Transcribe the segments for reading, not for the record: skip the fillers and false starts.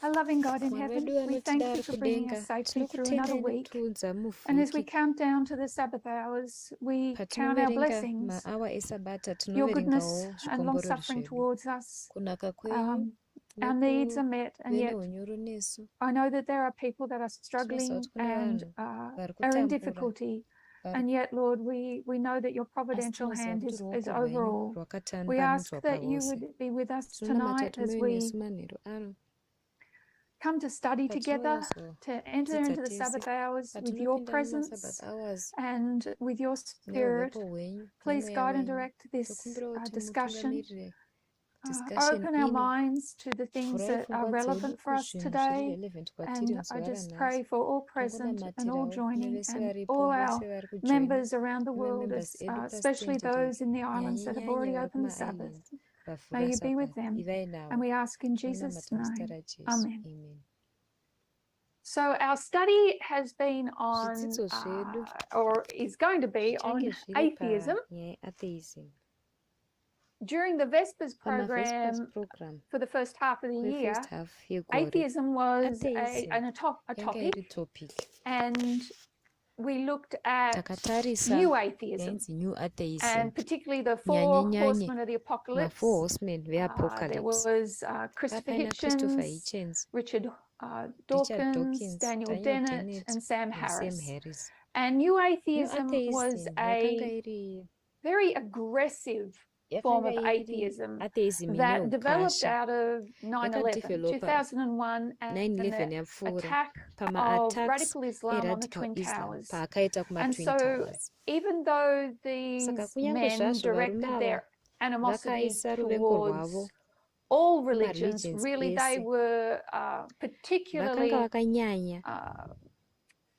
Our loving God in Mwari heaven, wedu we thank you vanotidaro for bringing us kudenga, safely through another tinokutendai week. nekutuudza And as we muvhiki. count down to the Sabbath hours, we count our Patinoverenga blessings, maawa esabata, your goodness tinoverengawo and long zvikomborero suffering zvedu. towards us. Kunaka kwenyu Our needs are met, and nekuve yet neunyoro nesu. I know that there are people that are struggling Tinoziva kuti kune and vanhu vari are in kutambura. difficulty. And yet, Lord, we know that your providential hand is over all. We ask that you would be with us tonight as we come to study together, to enter into the Sabbath hours with your presence and with your Spirit. Please guide and direct this discussion. Open our minds to the things that are relevant for us today. And I just pray for all present and all joining and all our members around the world, especially those in the islands that have already opened the Sabbath. May you be with them. And we ask in Jesus' name. Amen. So our study has been on, or is going to be on atheism. During the Vespers program for the first half of the year, atheism was a topic, and we looked at new atheism, and particularly the four horsemen of the apocalypse. There was Christopher Hitchens, Richard Dawkins, Daniel Dennett, and Sam Harris. And new atheism was a very aggressive form of atheism that developed out of 9/11, 2001, and the attack of radical Islam on the Twin Towers. And so even though these men directed their animosity towards all religions, really they were particularly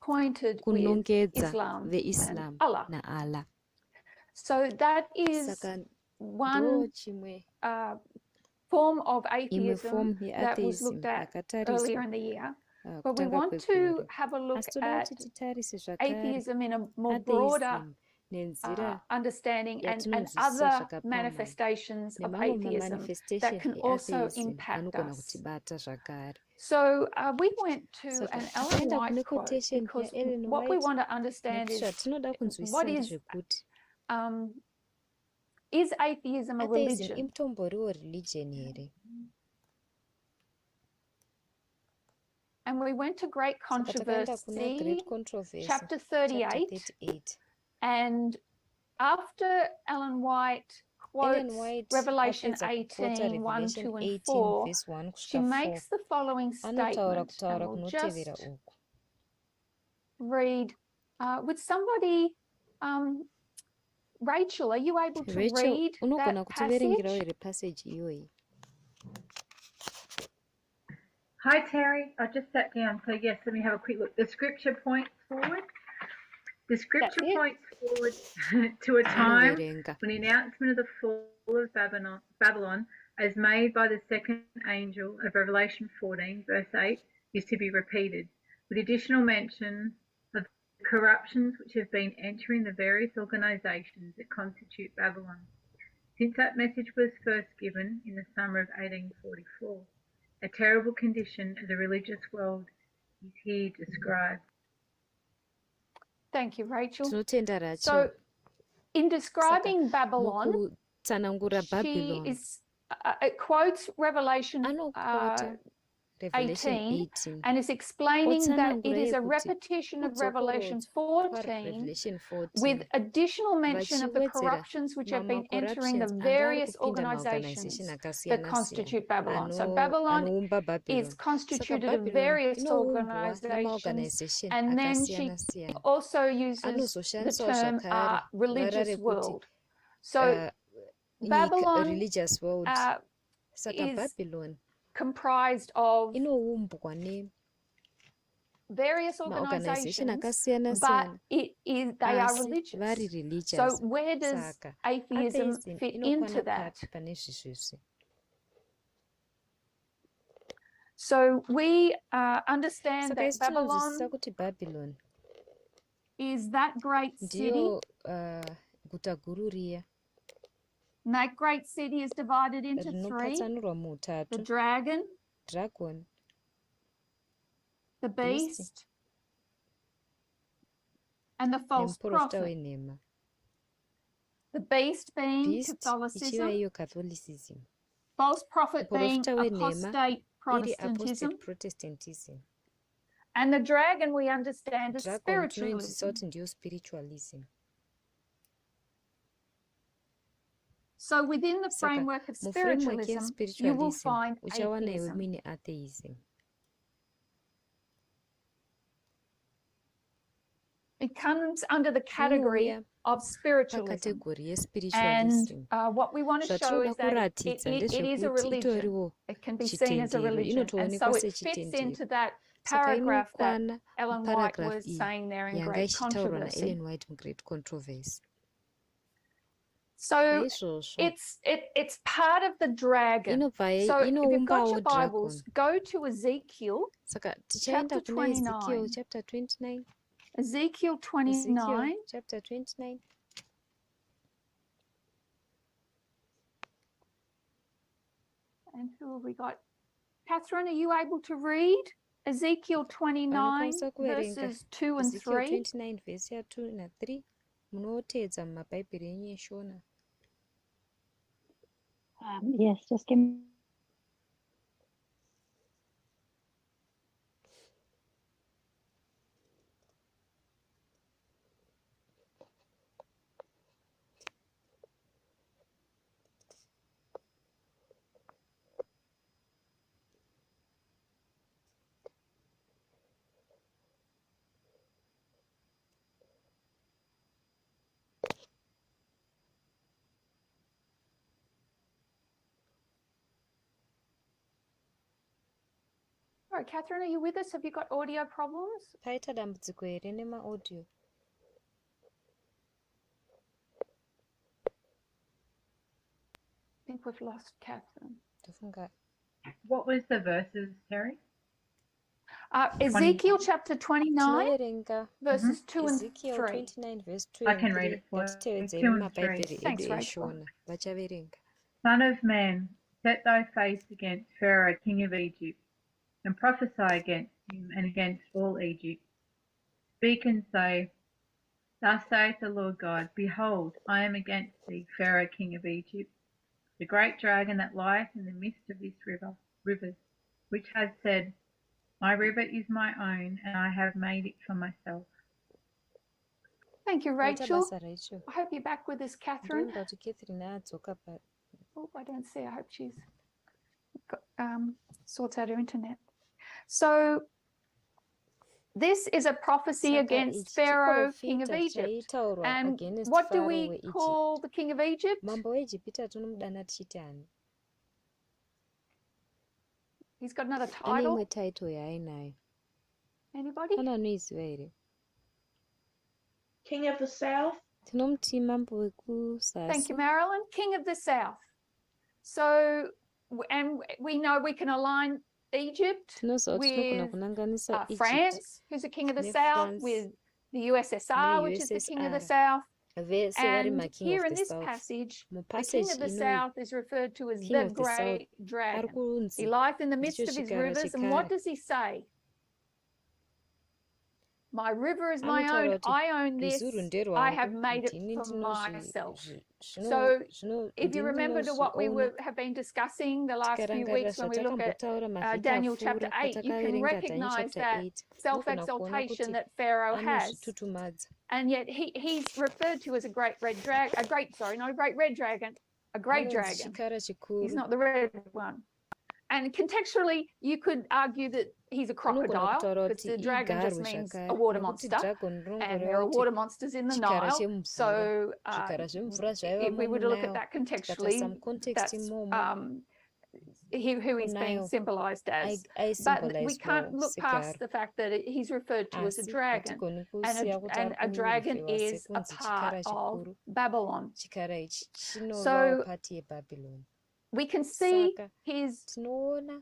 pointed with Islam and Allah. So that is one form of atheism that was looked at earlier in the year. But we want to have a look at atheism in a more broader understanding and other manifestations of atheism that can also impact us. So we went to an Ellen White quote because what we want to understand is what is atheism a religion? And we went to Great Controversy, chapter 38, and after Ellen White quotes Revelation 18, 1, 2, and 4, she makes the following statement, and we'll just read. Would somebody... Rachel, are you able to read that passage? Hi, Terry. I just sat down, so yes, let me have a quick look. The scripture points forward. The scripture points forward to a time when the announcement of the fall of Babylon, as made by the second angel of Revelation 14, verse 8, is to be repeated, with additional mention of the corruptions which have been entering the various organizations that constitute Babylon, since that message was first given in the summer of 1844. A terrible condition of the religious world is here described. Thank you, Rachel. So, in describing Babylon, she is, it quotes Revelation 18 and is explaining that it is a repetition of Revelation 14 with additional mention of the corruptions which have been entering the various organizations that constitute Babylon. So Babylon is constituted of various organizations, and then she also uses the term religious world. So Babylon is comprised of various organizations, but they are religious. So where does atheism fit into that? So we understand that Babylon is that great city. And that great city is divided into three: the dragon, the beast, and the false prophet. The beast being Catholicism, false prophet being apostate Protestantism, and the dragon we understand as spiritualism. So within the framework of spiritualism, you will find atheism. It comes under the category of spiritualism. And what we want to show is that it is a religion. It can be seen as a religion. And so it fits into that paragraph that Ellen White was saying there in Great Controversy. So it's part of the dragon. So if you've got your Bibles, go to Ezekiel chapter 29. Ezekiel 29. Chapter 29. And who have we got? Catherine, are you able to read Ezekiel 29 verses 2 and 3? Ezekiel 29 verse 2 and 3. Munoteedza mumabhaibheri enyu eshona. Yes, just give me. All right, Catherine, are you with us? Have you got audio problems? Paita dambudziko here nema-audio. I think we've lost Catherine. What was the verses, Terry? Ezekiel chapter 29, verses 2 and 3. Ezekiel 29 verse 2 I and can 3. read it for you. 2 and 3. Thanks, Rachel. Son of man, set thy face against Pharaoh, king of Egypt, and prophesy against him and against all Egypt. Speak and say, Thus saith the Lord God, Behold, I am against thee, Pharaoh, king of Egypt, the great dragon that lieth in the midst of this rivers, which has said, My river is my own, and I have made it for myself. Thank you, Rachel. I hope you're back with us, Catherine. Oh, I don't see. I hope she's sorts out her internet. So this is a prophecy against Pharaoh, king of Egypt. And what do we call the king of Egypt? He's got another title. Anybody? King of the South. Thank you, Marilyn. King of the South. So, and we know we can align Egypt with France, who's the king of the South, with the USSR, which is the king of the South. And here in this passage, the king of the South is referred to as the great dragon. He lieth in the midst of his rivers, and what does he say? My river is my own, I own this, I have made it for myself. So if you remember to what we have been discussing the last few weeks when we look at Daniel chapter 8, you can recognize that self-exaltation that Pharaoh has. And yet he's referred to as a great dragon. He's not the red one. And contextually, you could argue that he's a crocodile, because the dragon just means a water monster, and there are water monsters in the Nile. So if we were to look at that contextually, that's who he's being symbolized as. But we can't look past the fact that he's referred to as a dragon, and a dragon is a part of Babylon. So we can see his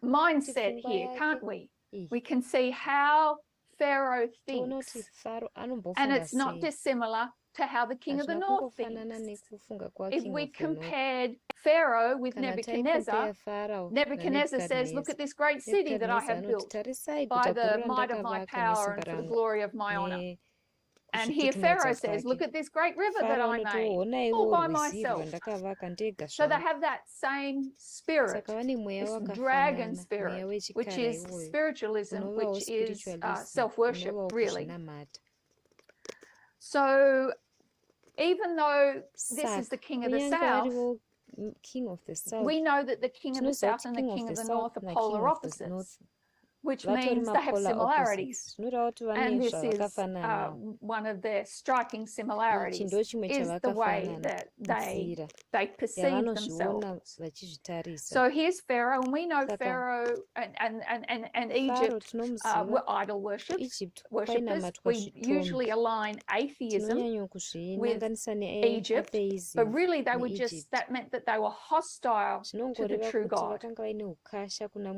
mindset here, can't we? We can see how Pharaoh thinks, and it's not dissimilar to how the king of the north thinks. If we compared Pharaoh with Kana Nebuchadnezzar, Pharaoh Nebuchadnezzar says, look at this great city that I have built by the might of my power and for the glory of my honor. And here Pharaoh says, look at this great river that I made all by myself. So they have that same spirit, this dragon spirit, which is spiritualism, which is self-worship, really. So even though this is the king of the south, we know that the king of the south and the king of the north are polar opposites, which means they have similarities. And this is one of their striking similarities, is the way that they perceive themselves. So here's Pharaoh, and we know Pharaoh and Egypt were idol worshippers. We usually align atheism with Egypt, but really they were just, that meant that they were hostile to the true God.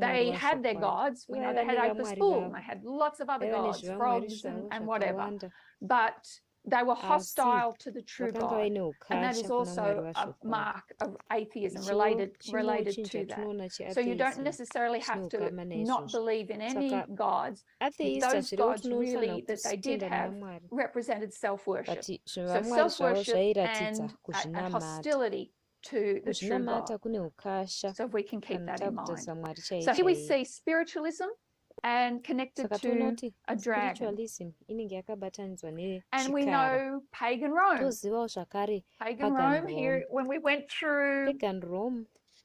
They had their gods. We know they had Apis bull, and they had lots of other gods, frogs and whatever, but they were hostile to the true God, and that is also a mark of atheism related to that. So you don't necessarily have to not believe in any gods. Those gods really that they did have represented self-worship. So self-worship and hostility to the true God. So if we can keep that in mind. So here we see spiritualism and connected to a dragon. And we know pagan Rome. Pagan Rome, here, when we went through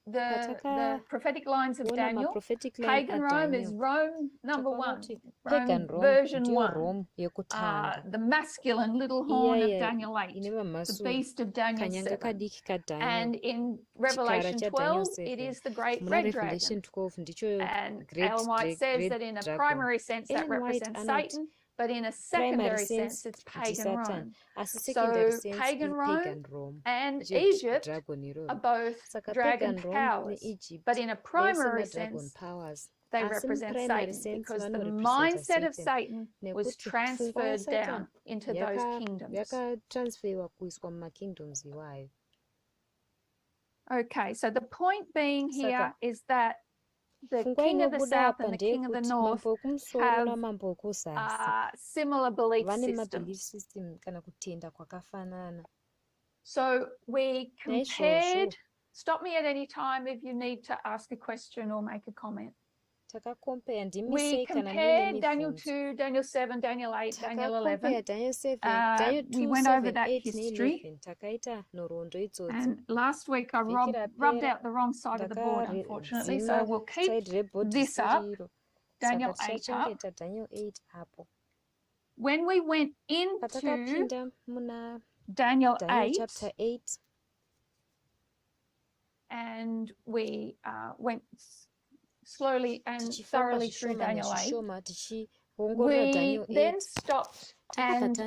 the prophetic lines of Daniel, pagan Rome is Rome number one, Rome version 1, the masculine little horn of Daniel 8, the beast of Daniel 7, and in Revelation 12 it is the great red dragon. And Ellen White says that in a primary sense that represents Satan, but in a secondary sense, it's pagan Rome. So pagan Rome and Egypt are both dragon powers, but in a primary sense, they represent Satan, because the mindset of Satan was transferred down into those kingdoms. Okay, so the point being here is that the king of the south and the king of the north have similar belief systems. So we compared, stop me at any time if you need to ask a question or make a comment. We compared Daniel 2, Daniel 7, Daniel 8, Daniel 11. We went over that history. And last week I rubbed out the wrong side of the board, unfortunately. So we'll keep this up, Daniel 8 up. When we went into Daniel 8, and we went slowly and thoroughly through Daniel 8, we then stopped and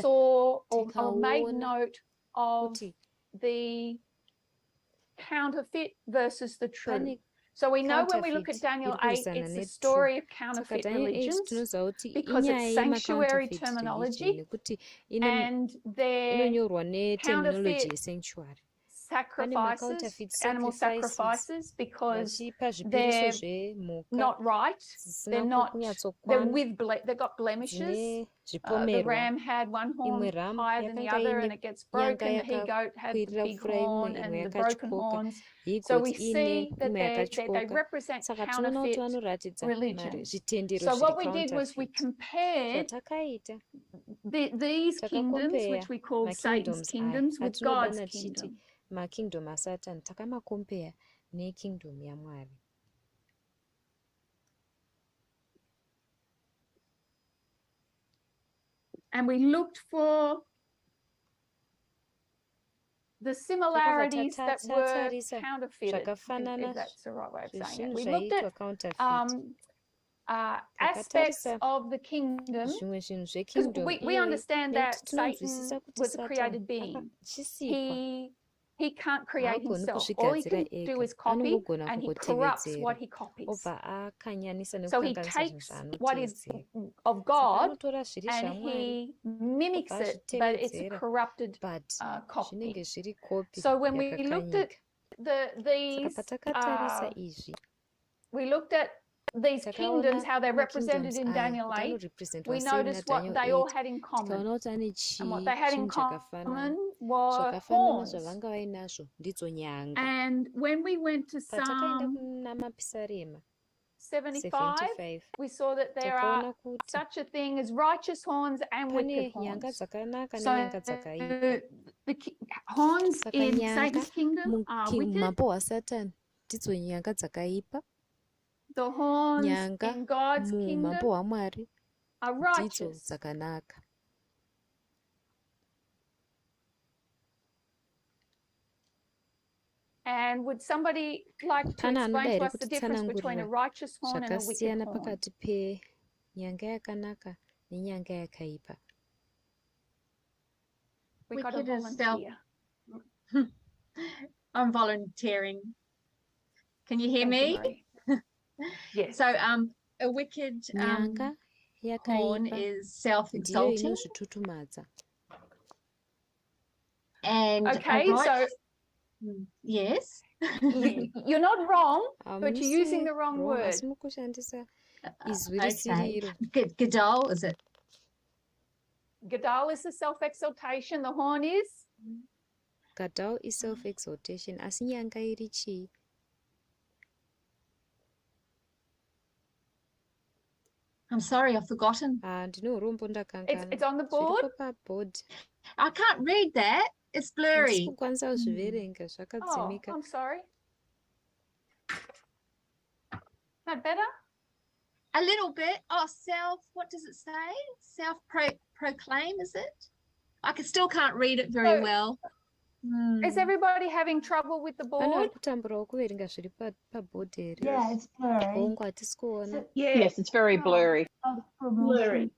saw or made note of the counterfeit versus the true. So we know when we look at Daniel 8, it's the story of counterfeit religions because it's sanctuary terminology, and their counterfeit sacrifices, animal sacrifices, because they're not right. They're not. They've got blemishes. The ram had one horn higher than the other, and it gets broken. The he-goat had the big horn and the broken horns. So we see that they represent counterfeit religion. So what we did was we compared these kingdoms, which we call Satan's kingdoms, with God's kingdom. Makingdom asatan takamakompea nekingdom ya Mwari. And we looked for the similarities that were counterfeited, if that's the right way of saying it. We looked at aspects of the kingdom, because we understand that Satan was a created being. He can't create himself. All he can do is copy, and he corrupts what he copies. So he takes what is of God and he mimics it, but it's a corrupted copy. So when we looked at we looked at these kingdoms, how they're represented in Daniel 8. We noticed what they all had in common. And what they had in common were horns. And when we went to Psalm 75, we saw that there are such a thing as righteous horns and wicked horns. So the horns in Satan's kingdom are wicked. The horns in God's kingdom are righteous. And would somebody like to explain to us the difference between a righteous horn and a wicked horn? We got a volunteer. I'm volunteering. Can you hear me? Yes. So a wicked horn is self-exalting. And okay, so yes. You're not wrong, but you're using the wrong word. Okay. Gadol, is it? Gadol is the self-exaltation. The horn is? Gadol is self-exaltation. Asinyanga irichi. I'm sorry, I've forgotten. It's on the board. I can't read that. It's blurry. Oh, I'm sorry. That better? A little bit. Oh, what does it say? Self-proclaim, is it? I still can't read it very well. Is everybody having trouble with the board? Yeah, it's blurry. Yes, it's very blurry. Blurry.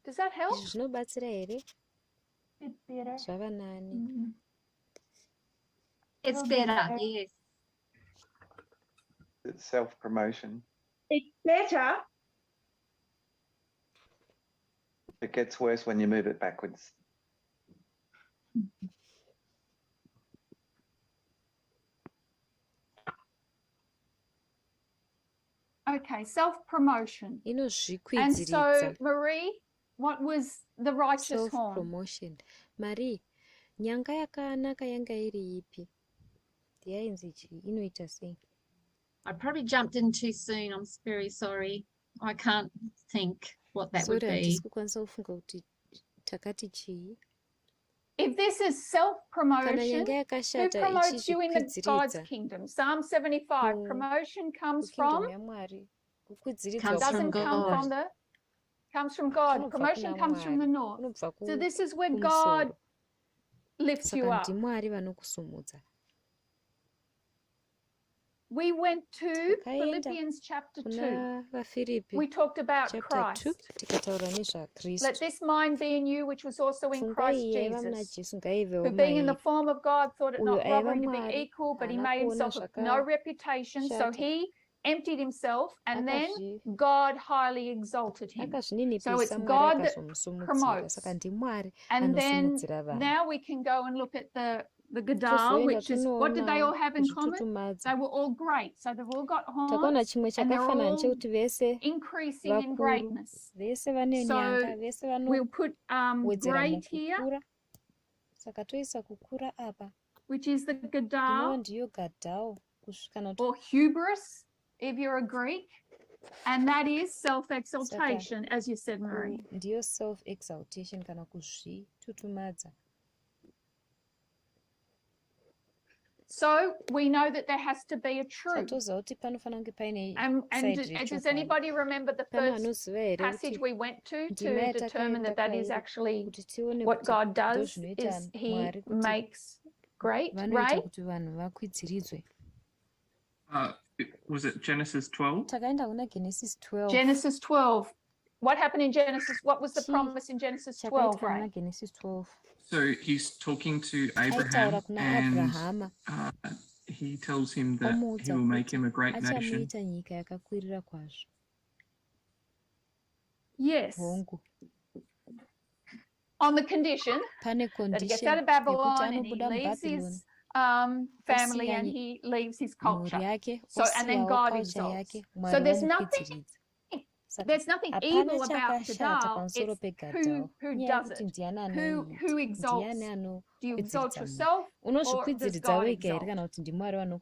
Does that help? It's better. It's better, yes. It's self-promotion. It's better. It gets worse when you move it backwards. Okay, self-promotion. And so, Marie, what was the righteous horn? Self-promotion. Marie, nyanga yakanaka yanga iri ipi? Inoita sei. I probably jumped in too soon. I'm very sorry. I can't think what that would be. If this is self-promotion, who promotes you in God's kingdom? Psalm 75, promotion comes from? Comes from God. Promotion comes from the north. So this is where God lifts you up. We went to Philippians chapter 2. We talked about Christ. Let this mind be in you, which was also in Christ Jesus, who being in the form of God thought it not robbery to be equal, but he made himself of no reputation. So he emptied himself, and then God highly exalted him. So it's God that promotes. And then now we can go and look at the Gadol, which is, what did they all have in common? They were all great. So they've all got horns, and they're all increasing in greatness. So we'll put great here, which is the Gadol, or hubris, if you're a Greek. And that is self-exaltation, as you said, Marie. Ndio self-exaltation kana kuzvitutumadza. So we know that there has to be a truth. And does anybody remember the first passage we went to determine that that is actually what God does, is he makes great, right? Was it Genesis 12? Genesis 12. what happened in Genesis? What was the promise in Genesis 12, right? Genesis 12. So he's talking to Abraham, and he tells him that he will make him a great nation. Yes. On the condition that he gets out of Babylon and he leaves his family and he leaves his culture. So, and then God exalts. So there's nothing evil about Gadal. It's who does it, who exalts. Do you exalt yourself or does God exalt?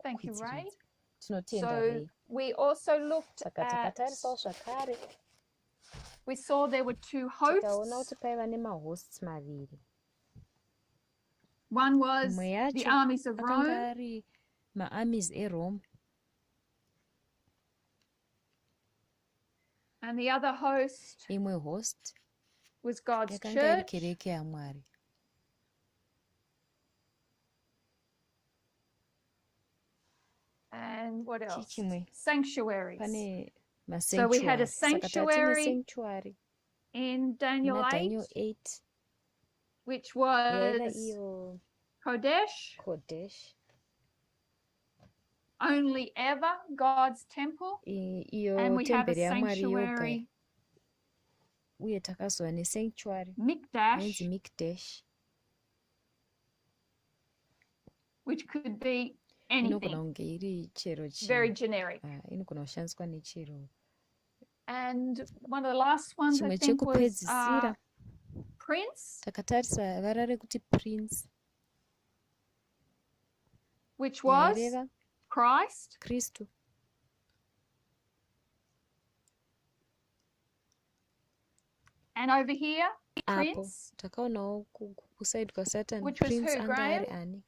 Thank you, Ray. So we also looked at, we saw there were two hosts. One was the armies of Rome. And the other host was God's church. And what else? Sanctuaries. So we had a sanctuary in Daniel 8, which was Kodesh. Only ever God's temple. And we have a sanctuary, Mikdash, which could be anything, very generic. And one of the last ones I think was Prince, which was Christ. And over here, Prince, which was who, Graham?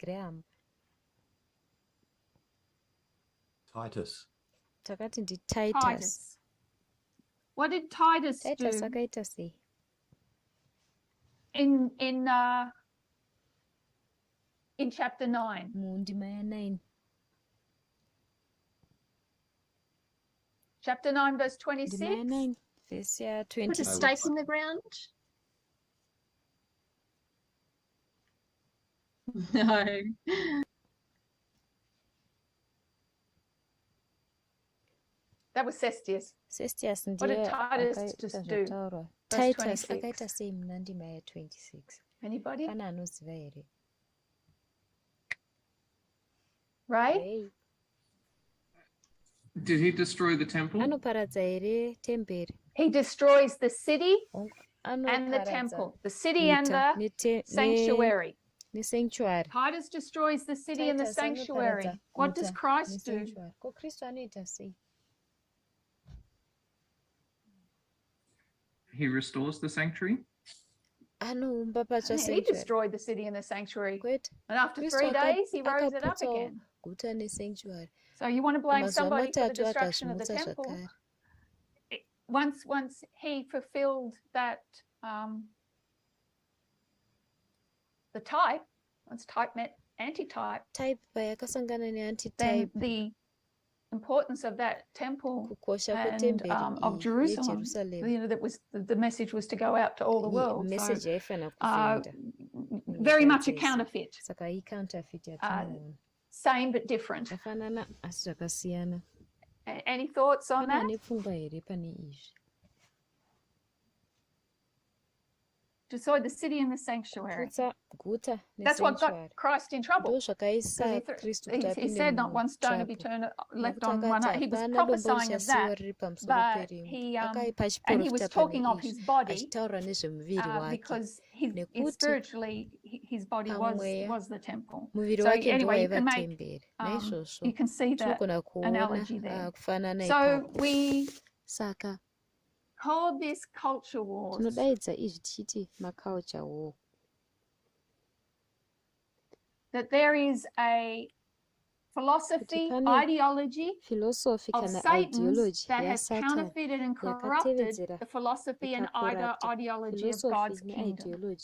Titus. Titus. What did Titus do in chapter 9? Chapter 9, verse 26. Put a stake in the ground. No. That was Cestius. What did Titus just do? Verse 26. Anybody? Right? Did he destroy the temple? He destroys the city and the temple. The city and the sanctuary. Titus destroys the city and the sanctuary. What does Christ do? He restores the sanctuary? He destroyed the city and the sanctuary. And after 3 days, he rose it up again. So you want to blame somebody for the destruction of the temple? Once he fulfilled that, the type, once type met antitype, then the importance of that temple and of Jerusalem, that was the message was to go out to all the world. So, very much a counterfeit. Same but different. Any thoughts on that? Destroyed the city and the sanctuary. That's what got Christ in trouble. He said not one stone to be turned left on one. He was prophesying of that, but he was talking of his body because spiritually his body was the temple. So anyway, you can see that analogy there. So we call this culture wars. That there is a philosophy, ideology of Satan's that has counterfeited and corrupted the philosophy and ideology of God's kingdom.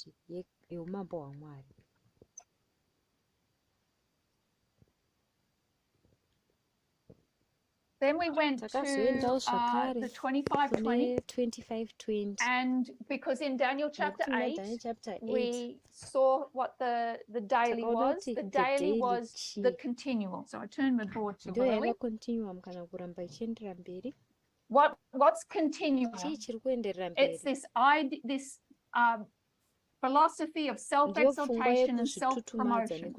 Then we went to the 25:20, and because in Daniel chapter 8, we saw what the daily was. The daily was the continual. So I turned my board too early. What's continual? It's this philosophy of self-exaltation and self-promotion.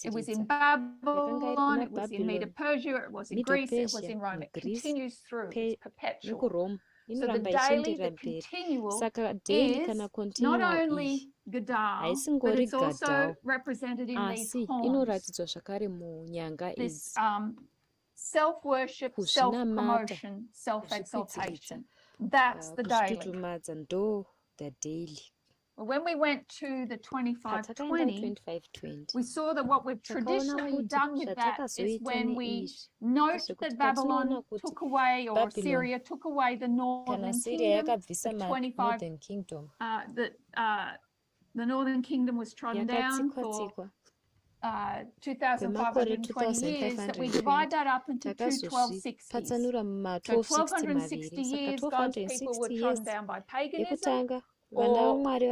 It was in Babylon, it was in Medo-Persia, it was in Greece, it was in Rome. It continues through, it's perpetual. So the daily, the continual, is not only Gadal, but it's also represented in these horns. This self-worship, self-promotion, self-exaltation. That's the daily. When we went to the 25:20, we saw that what we've traditionally done with that is when we note that Babylon took away, or Syria took away the northern kingdom, the northern kingdom was trodden down for 2,520 years, that we divide that up into 1260s. So 1260 years, God's people were trodden down by paganism, or what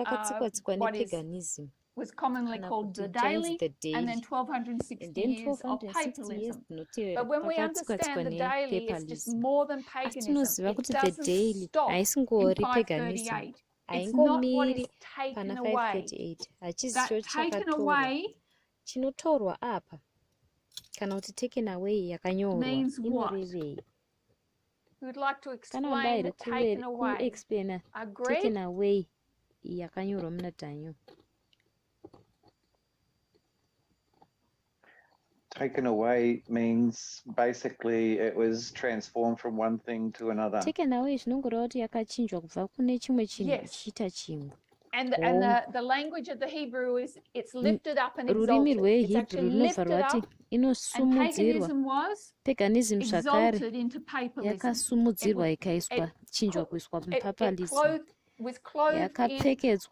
was commonly called the daily, and then 1260 years of papalism. But when we understand the daily, it's just more than paganism. It doesn't stop in 538. It's not what is taken away. That taken away means what? Who would like to explain the taken away? Agreed? Taken away means basically it was transformed from one thing to another. Yes. And the language of the Hebrew is it's lifted up and exalted. It's actually lifted up, and paganism was exalted into papalism. It was clothed in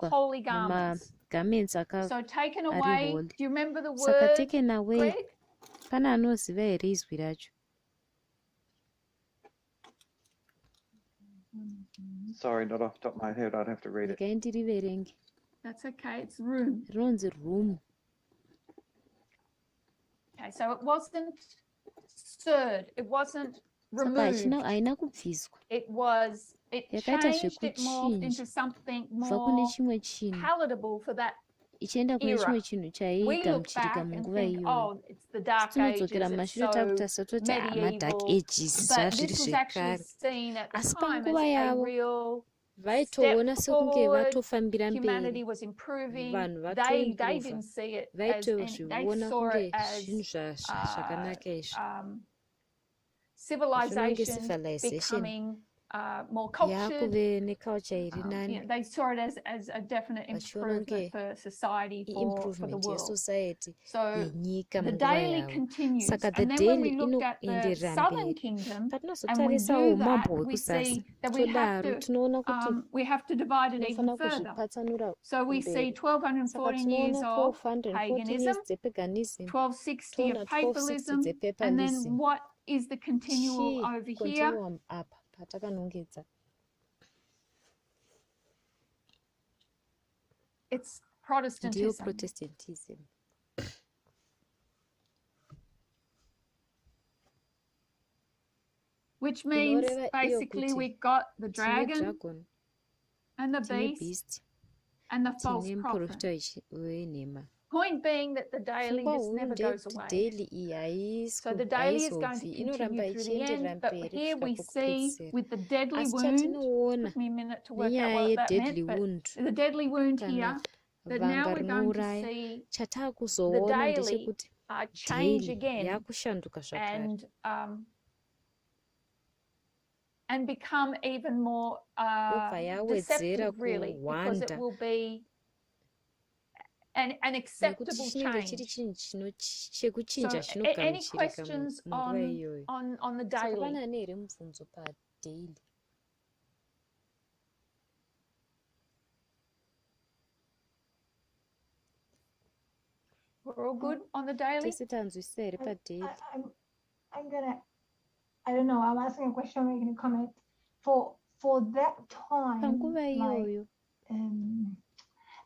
holy garments. So taken away, do you remember the word, Greg? Sorry, not off the top of my head. I'd have to read it. That's okay. It's room. Okay, so it wasn't stirred. It wasn't removed. It changed. It morphed into something more palatable for that era. We look back and think, oh, it's the Dark Ages, it's so medieval, but this was actually seen at the time as a real step forward. Humanity was improving. They didn't see it as, they saw it as civilization becoming more cultured. They saw it as a definite improvement for society, for the world. So the daily continues. And then when we look at the southern kingdom and we do that, we see that we have to divide it even further. So we see 1214 years of paganism, 1260 of papalism, and then what is the continual over here? It's Protestantism. Which means basically we got the dragon and the beast and the false prophet. Point being that the daily just never goes away. So the daily is going to continue through the end, but here we see with the deadly wound, it took me a minute to work out what that meant, but the deadly wound here, that now we're going to see the daily change again and become even more deceptive, really, because it will be an acceptable change. So, any questions on the daily? We're all good on the daily? I'm gonna I don't know, I'm asking a question, making a comment. For that time, like,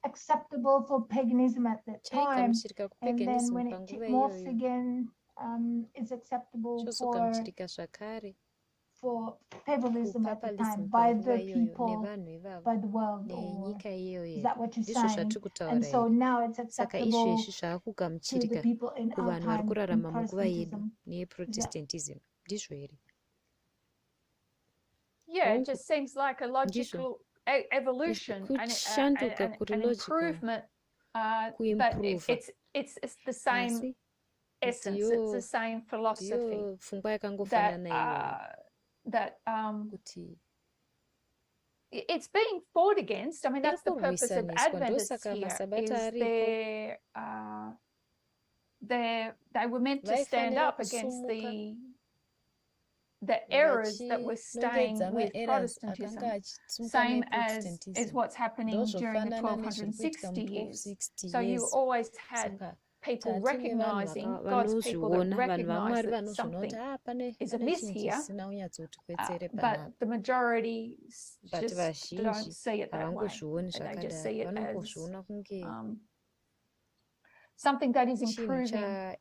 acceptable for paganism at that time, and then when it morphs again, it's acceptable for paganism at the time by the people, by the world, or is that what you're saying? And so now it's acceptable to the people in our time in Protestantism. Yeah, it just seems like a logical evolution and an improvement, but it's the same essence, it's the same philosophy that it's being fought against. I mean, that's the purpose of Adventists here, is they were meant to stand up against the errors that were staying with Protestantism, same as what's happening during the 1260 years. So you always had people recognizing, God's people that recognize that something is amiss here, but the majority just don't see it that way. They just see it as something that is improving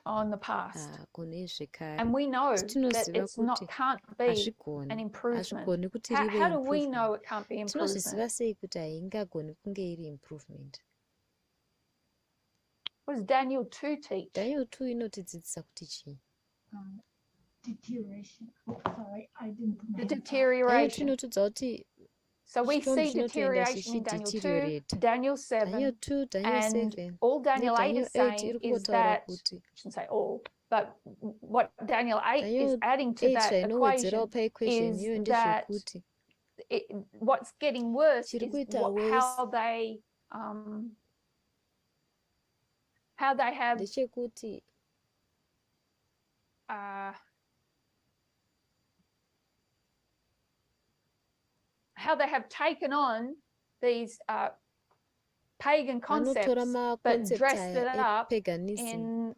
on the past, and we know that it's not, can't be an improvement. How do we know it can't be improvement? What does Daniel 2 teach? Deterioration. Oh, sorry, I didn't. The deterioration. So we see deterioration in Daniel 2, Daniel 7, and all Daniel 8 is saying is that, I shouldn't say all, but what Daniel 8 is adding to that equation is that what's getting worse is how they have how they have taken on these pagan concepts, but dressed it up in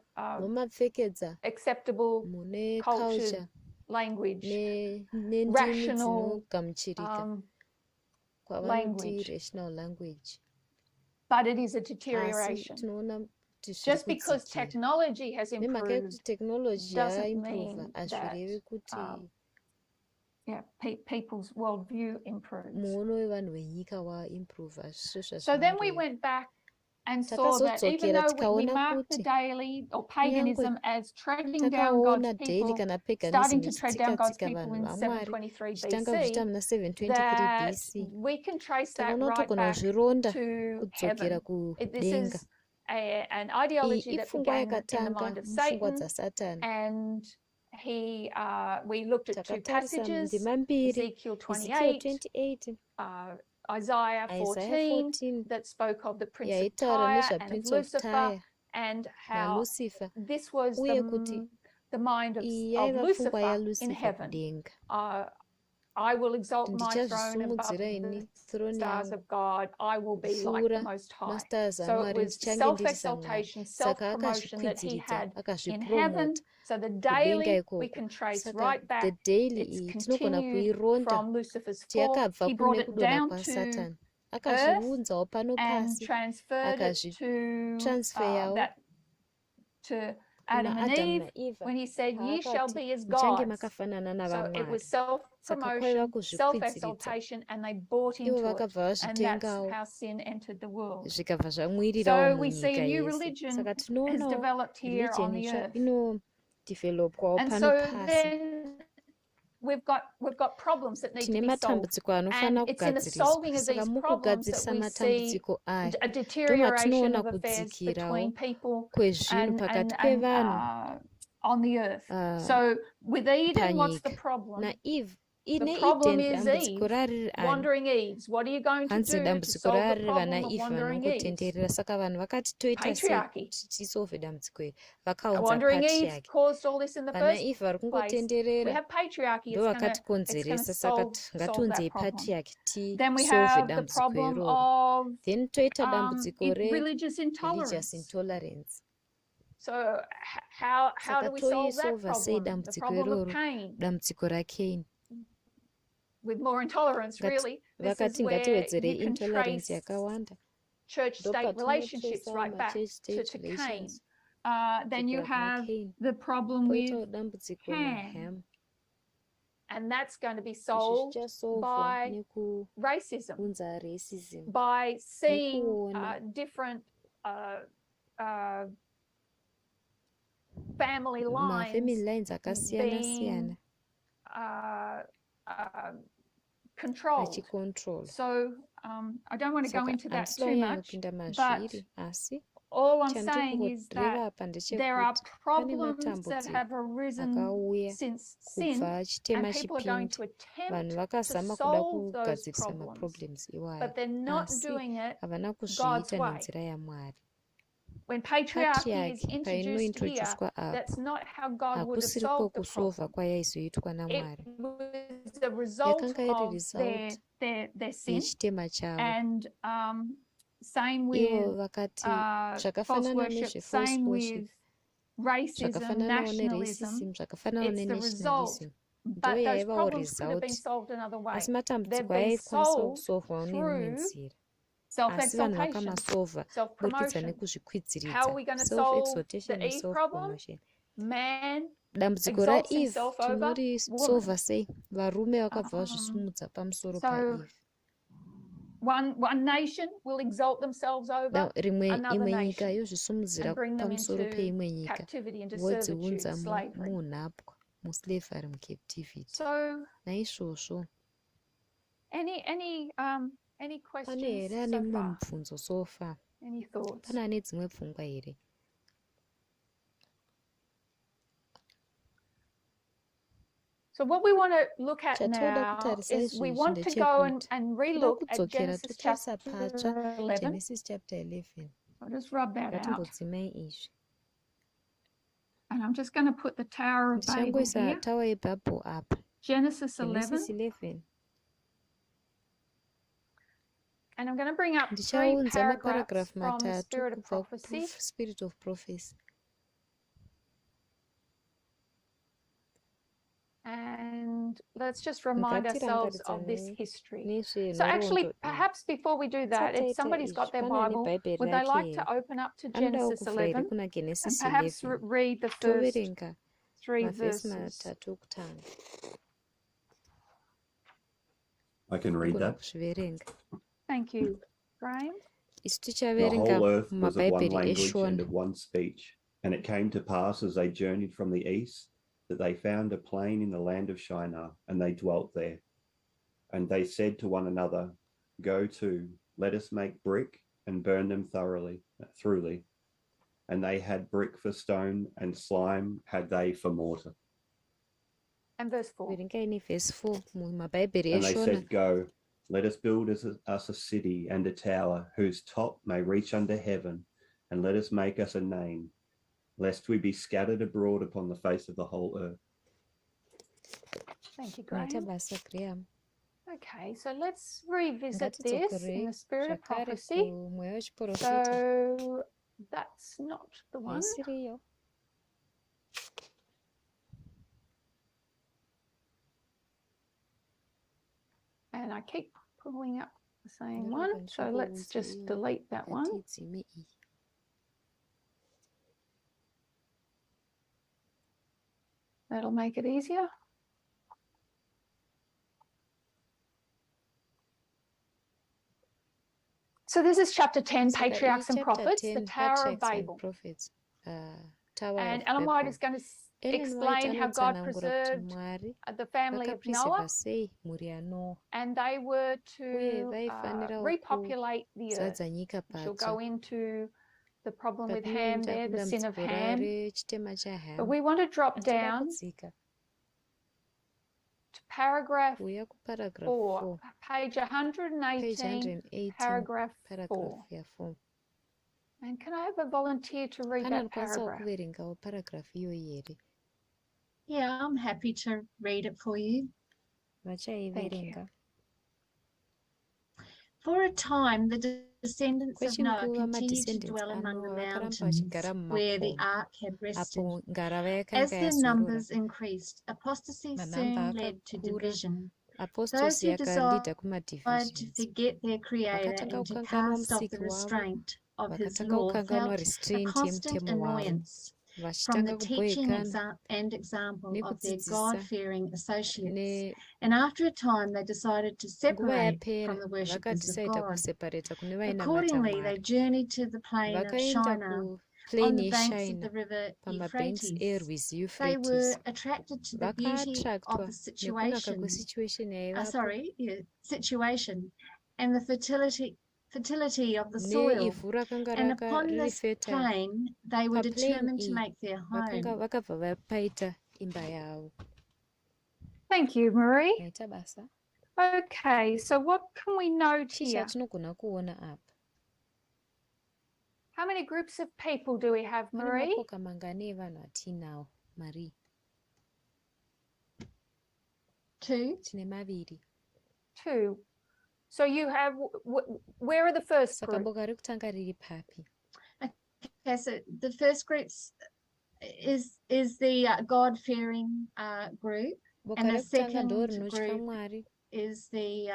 acceptable cultured language, rational language. But it is a deterioration. Just because technology has improved doesn't mean that people's worldview improves. So then we went back and saw that even though we mark the daily or paganism as treading down God's people, starting to tread down God's people in 723 BC, that we can trace that right back to heaven. This is an ideology that began in the mind of Satan, and we looked at two passages, Ezekiel 28, Isaiah 14, that spoke of the Prince of Tyre and of Lucifer, and how this was the mind of Lucifer in heaven. I will exalt my throne above the stars of God. I will be like the Most High. So it was self-exaltation, self-promotion that he had in heaven. So the daily we can trace right back. It's continued from Lucifer's fall. He brought it down to earth and transferred it to Adam and Eve when he said, "Ye shall be as gods." So it was self-promotion, self-exaltation, and they bought into it, and that's how sin entered the world. So we see a new religion has developed here on the earth, and so then we've got problems that need to be solved, and it's in the solving of these problems that we see a deterioration of affairs between people and on the earth. So with Eden, what's the problem? The problem is Eve, wandering Eves. What are you going to do to solve the problem of wandering Eves? Patriarchy. Wandering Eves caused all this in the first place. We have patriarchy. It's going to solve that problem. Then we have the problem of religious intolerance. So how do we solve that problem? The problem of Cain. With more intolerance, really. This is where you can trace church-state relationships right back to Cain. Then you have the problem with Ham. And that's going to be solved by racism, by seeing different family lines being controlled. So I don't want to go into that too much, but all I'm saying is that there are problems that have arisen since sin, and people are going to attempt to solve those problems, but they're not doing it God's way. When patriarchy is introduced here, that's not how God would have solved the problem. It was a result of their sin, and same with false worship, same with racism, nationalism. It's the result. But those problems could have been solved another way. They've been solved through self-exaltation, self-promotion. How are we going to solve the Eve problem? Man exalts himself over woman. So one nation will exalt themselves over another nation and bring them into captivity, into servitude, slavery. So, any questions so far? Any thoughts? So what we want to look at now is we want to go and re-look at Genesis chapter 11. I'll just rub that out. And I'm just going to put the Tower of Babel here. Genesis 11. And I'm going to bring up 3 paragraphs from the Spirit of Prophecy. And let's just remind ourselves of this history. So actually, perhaps before we do that, if somebody's got their Bible, would they like to open up to Genesis 11 and perhaps read the first 3 verses? I can read that. Thank you, Graham. The whole earth was of one language and of one speech. And it came to pass as they journeyed from the east, that they found a plain in the land of Shinar, and they dwelt there. And they said to one another, Go to, let us make brick and burn them thoroughly. And they had brick for stone, and slime had they for mortar. And verse 4. And they said, Go, let us build us a city and a tower, whose top may reach under heaven, and let us make us a name, lest we be scattered abroad upon the face of the whole earth. Thank you, Graham. Okay, so let's revisit this in the Spirit of Prophecy. So that's not the one. And I keep pulling up the same one, so let's just delete that one. That'll make it easier. So this is chapter 10, Patriarchs and Prophets, the Tower of Babel. And Ellen White is going to explain how God preserved the family of Noah, and they were to repopulate the earth. She'll go into the problem with Ham there, the sin of Ham. But we want to drop down to paragraph 4, page 118, paragraph 4. And can I have a volunteer to read that paragraph? Yeah, I'm happy to read it for you. Thank you. For a time, the descendants of Noah continued to dwell among the mountains where the ark had rested. As their numbers increased, apostasy soon led to division. Those who desired to forget their Creator and to cast off the restraint of His law felt a constant annoyance from the teaching and example of their God-fearing associates. And after a time, they decided to separate from the worshippers of God. Accordingly, they journeyed to the plain of Shinar on the banks of the river Euphrates. They were attracted to the beauty of the situation and the fertility of the soil, and upon this plain they were determined to make their home. Thank you, Marie. Okay, so what can we note here? How many groups of people do we have, Marie? Two. Two. So you have, where are the first group? Okay, so the first group is the God-fearing group, and the second group is the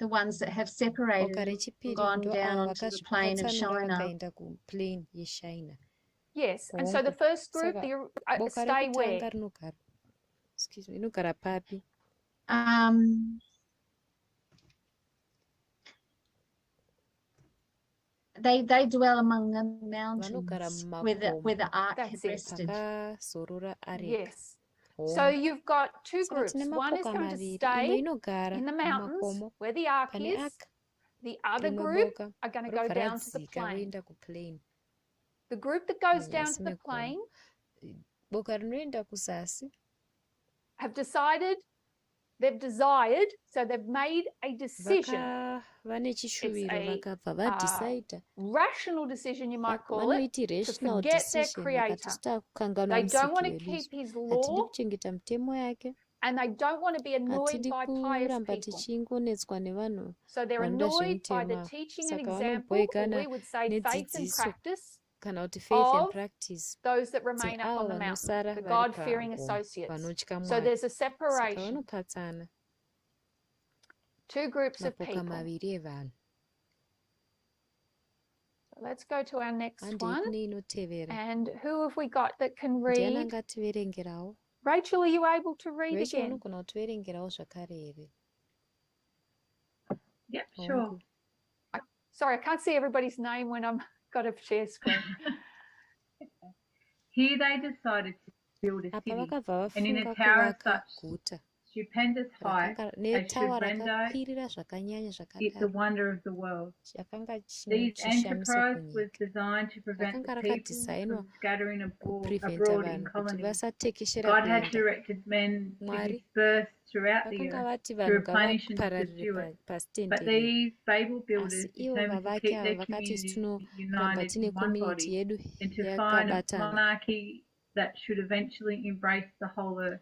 ones that have separated and gone down onto the plain of Shinar. Yes, and so the first group, stay where? They dwell among the mountains where the ark had rested. Yes. So you've got two groups. One is going to stay in the mountains where the ark is. The other group are going to go down to the plain. The group that goes down to the plain have decided, they've desired, so they've made a decision. It's a rational decision, you might call it, to forget their Creator. They don't want to keep His law, and they don't want to be annoyed by pious people. So they're annoyed by the teaching and example, or we would say faith and practice, of those that remain up on the mountain, the God-fearing associates. So there's a separation. Two groups of people. So let's go to our next one. And who have we got that can read? Rachel, are you able to read again? Yep, sure. Sorry, I can't see everybody's name when I've got a share screen. Here they decided to build a city, and in a tower of such stupendous height as should render it the wonder of the world. This enterprise was designed to prevent the people from scattering abroad in colonies. God had directed men to disperse throughout the earth to replenish and subdue it. But these Babel builders determined to keep their community united in one body and to find a monarchy that should eventually embrace the whole earth.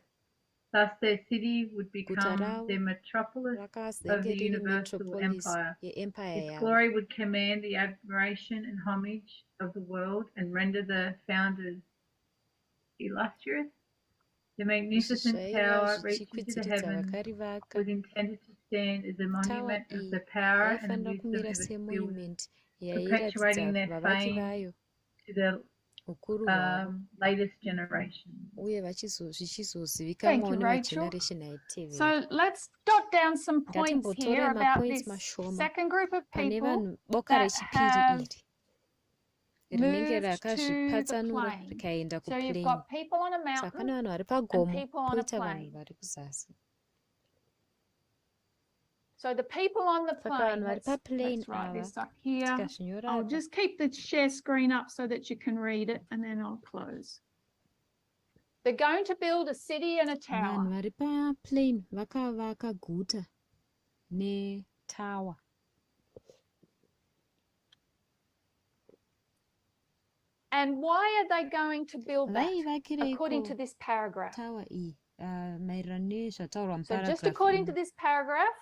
Thus their city would become the metropolis of the universal empire. Its glory would command the admiration and homage of the world and render the founders illustrious. The magnificent tower reaching to the heavens was intended to stand as a monument of the power and the wisdom of its builders, perpetuating their fame to the latest generation. Thank you, Rachel. So let's jot down some points here about this second group of people that have moved to the plain. So you've got people on a mountain and people on a plain. So the people on the plain, let's write this up here. I'll just keep the share screen up so that you can read it, and then I'll close. They're going to build a city and a tower. And why are they going to build that, according to this paragraph? So just according to this paragraph,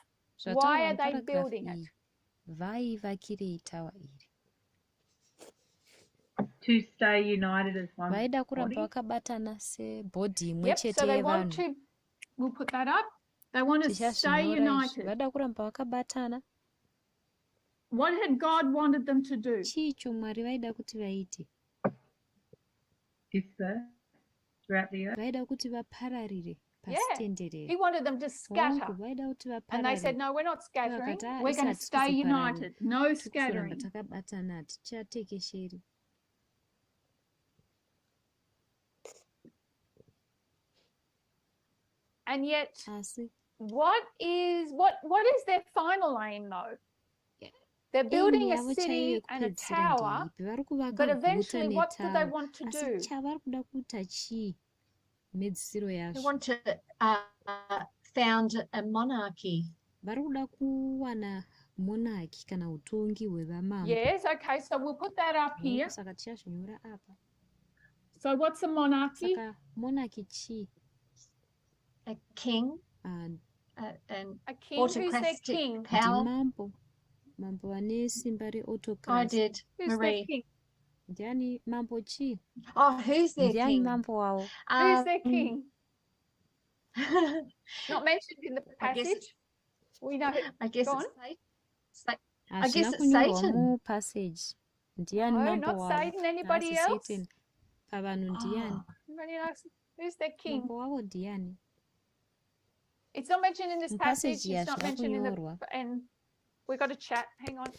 why are they building it? vaivakirei tawa iri. To stay united as one Vaida kuramba body. vakabatana sebhodhi imwe Yep, chete so they want yevanhu. to, we'll put that up. They want to stay united. Vada kuramba vakabatana. What had God wanted them to do? Chicho Mwari vaida kuti vaite. Disperse throughout the earth. Vaida kuti vapararire. He wanted them to scatter. And they said, no, we're not scattering. We're going to stay united. No scattering. And yet, what is their final aim, though? They're building a city and a tower, but eventually what do they want to do? They want to found a monarchy. Yes, okay, so we'll put that up here. So what's a monarchy? A king. A king. Who's their king? Power. I did. Who's Marie. their king? Oh, who's their king? Who's their king? Not mentioned in the passage. We know. I guess Go it's I guess it's Satan. No, not Satan. Anybody else? Anybody else? Who's their king? It's not mentioned in this passage. It's not mentioned in the. And we got a chat. Hang on.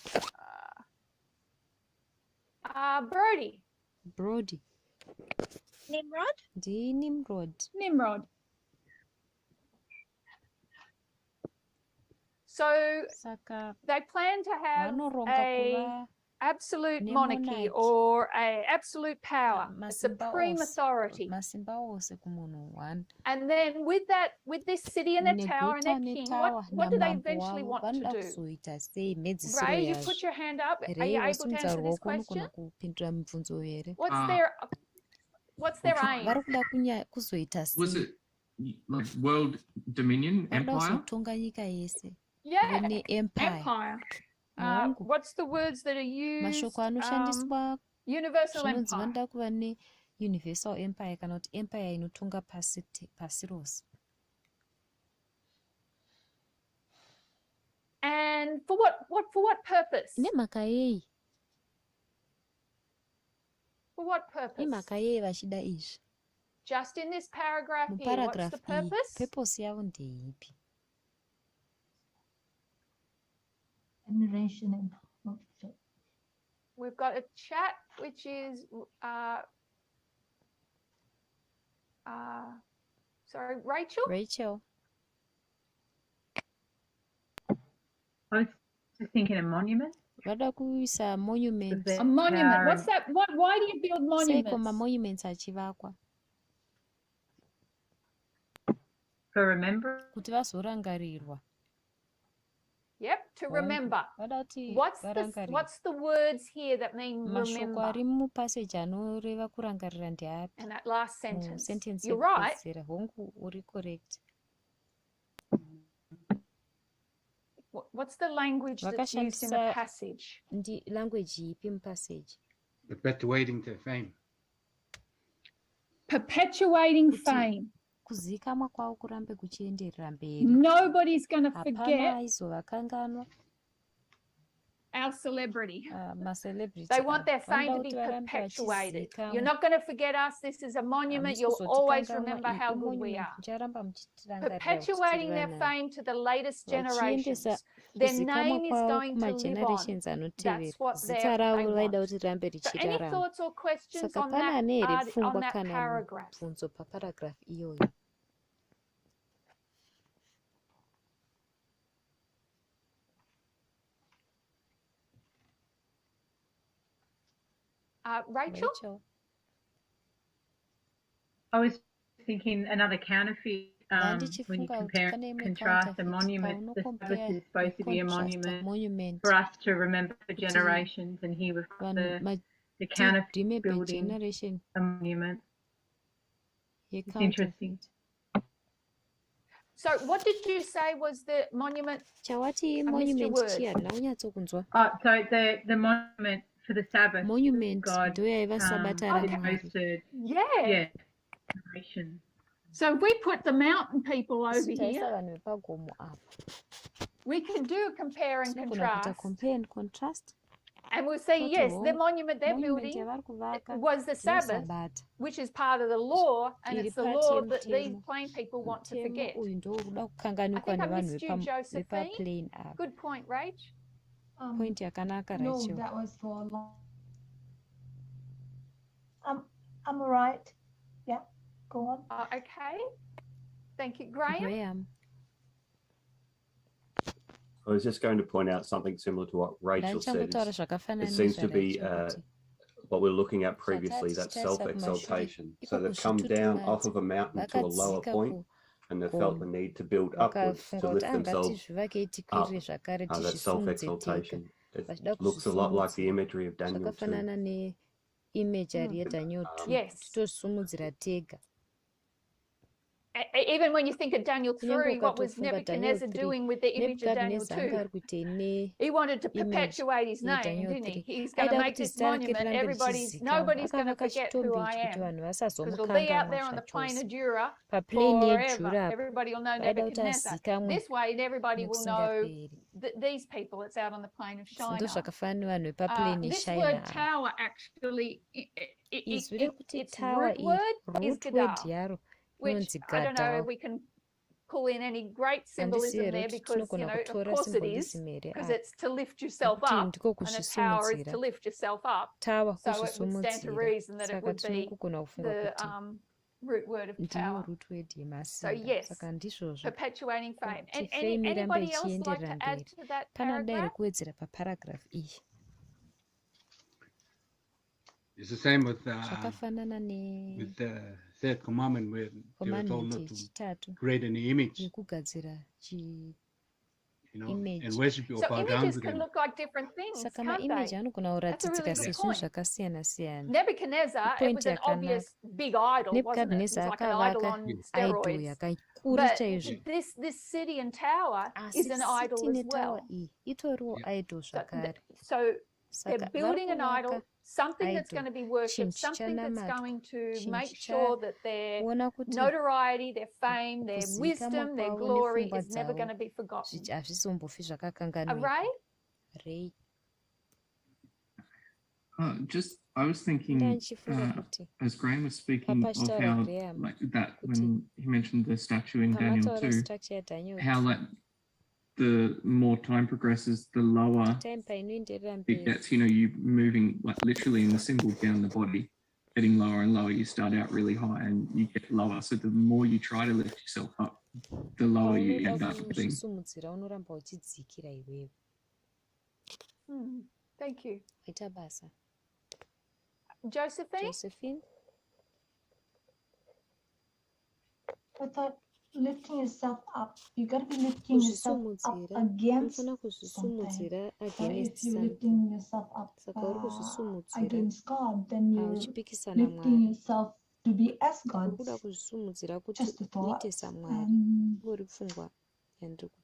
Brody. Nimrod. So they plan to have a absolute monarchy or a absolute power, a supreme authority. And then with this city and the tower and their king, what do they eventually want to do? Ray, you put your hand up. Are you able to answer this question? What's their aim? Was it like world dominion, empire? Yeah, empire. What's the words that are used? Universal empire. Universal empire kana kuti empire inotonga pasi rose. And for what purpose? Nemhaka yei? For what purpose? Nemhaka yei vachida izvi? Just in this paragraph here, what's the purpose? Purpose yavo ndeipi? Admiration and not. We've got a chat which is sorry, Rachel. I was just thinking a monument. Vada kuisa monument. A monument. What's that? Why do you build monuments? Seiko monuments achivakwa. For remember. Kuti vazorangarirwa. Yep, to remember. What's the words here that mean remember? And that last sentence. You're right. Correct. What's the language that's used in the passage? Perpetuating the fame. Perpetuating fame. Nobody's going to forget our celebrity. They want their fame to be perpetuated. You're not going to forget us. This is a monument. You'll always remember how good we are. Perpetuating their fame to the latest generations. Their name is going to live on. That's what they want. So any thoughts or questions on that paragraph? Rachel? I was thinking another counterfeit. When you compare and contrast a monument, the Sabbath is supposed to be a monument for us to remember for generations, and here we've got the counterfeit building a monument. It's interesting. So what did you say was the monument? Chawati monument chiana unyatsokunzwa. So the monument for the Sabbath. Monument God ndoyaiva sabata hosted. Yeah. Nation. So we put the mountain people over here. We can do a compare and contrast. And we'll say, yes, the monument they're building was the Sabbath, which is part of the law, and it's the law that these plain people want to forget. I think I missed you, Josephine. Good point, Rach. No, that was for a long. I'm all right. Yeah, go on. Okay. Thank you, Graham. I was just going to point out something similar to what Rachel said. It seems to be what we were looking at previously, that self-exaltation. So they've come down off of a mountain to a lower point, and they felt the need to build upwards to lift themselves up. That self-exaltation. It looks a lot like the imagery of Daniel 2. Yes. Even when you think of Daniel 3, what was Nebuchadnezzar doing with the image of Daniel 2? He wanted to perpetuate his name, didn't he? He's going to make this monument. Nobody's going to forget who I am. Because it'll be out there on the plain of Dura forever. Everybody will know Nebuchadnezzar. This way, everybody will know these people. It's out on the plain of Shinar. This word tower, actually, its root word is Gadar. Which I don't know if we can pull in any great symbolism there because, of course it is, because it's to lift yourself up, and a tower is to lift yourself up. So it would stand to reason that it would be the root word of tower. So yes, perpetuating fame. And anybody else like to add to that paragraph? It's the same with the third commandment where they were told not to create any image, and worship or bow down to them. So images can look like different things, can't they? That's a really good point. Nebuchadnezzar, it was an obvious big idol, wasn't it? It was like an idol on steroids. But this city and tower is an idol as well. So they're building an idol, something that's going to be worshipped, something that's going to make sure that their notoriety, their fame, their wisdom, their glory is never going to be forgotten. Ray? I was thinking, as Graham was speaking, of how, like that, when he mentioned the statue in Daniel 2, how, like, the more time progresses, the lower it gets. You moving like literally in the symbol down the body, getting lower and lower. You start out really high and you get lower. So the more you try to lift yourself up, the lower you end up being. Thank you. Josephine? I thought lifting yourself up, you got to be lifting yourself up against something. So if you're lifting yourself up against God, then you're lifting yourself to be as God. Just a thought.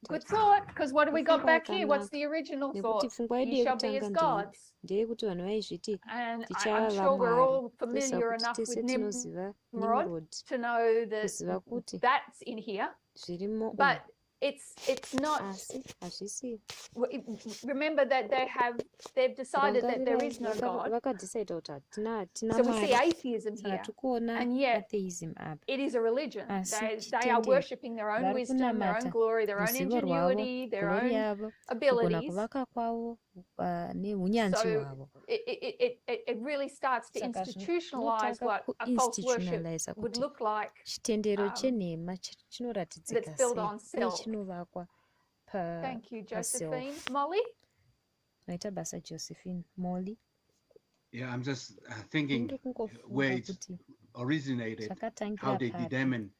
Good thought, because what do we got back here? What's the original thought? You shall be as gods. And I'm sure we're all familiar enough with Nimrod to know that that's in here. But it's not. Remember that they've decided that there is no God. So we see atheism here, and yet it is a religion. They are worshipping their own wisdom, their own glory, their own ingenuity, their own abilities. So it really starts to institutionalize what a false worship would look like. That's built on self. Thank you, Josephine. Molly? Yeah, I'm just thinking where it originated, how they determined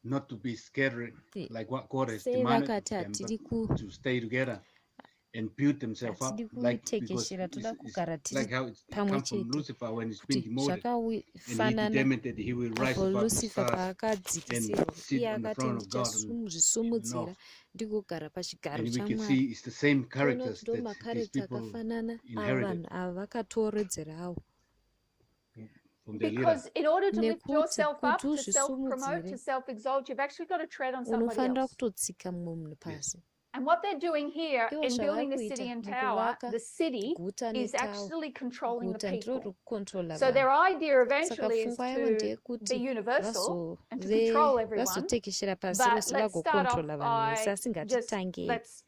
not to be scattered, like what God has demanded them, but to stay together. and build themselves up, like because it's like how it comes from Lucifer when he's been demoted, and he determined that he will rise above the stars and sit on the throne of God. And we can see it's the same characters that these people inherited. Because in order to lift yourself up, to self-promote, to self-exalt, you've actually got to tread on somebody else. Yes. And what they're doing here in building the city and tower, the city is actually controlling the people. So their idea eventually is to be universal and to control everyone. But let's start off by just let's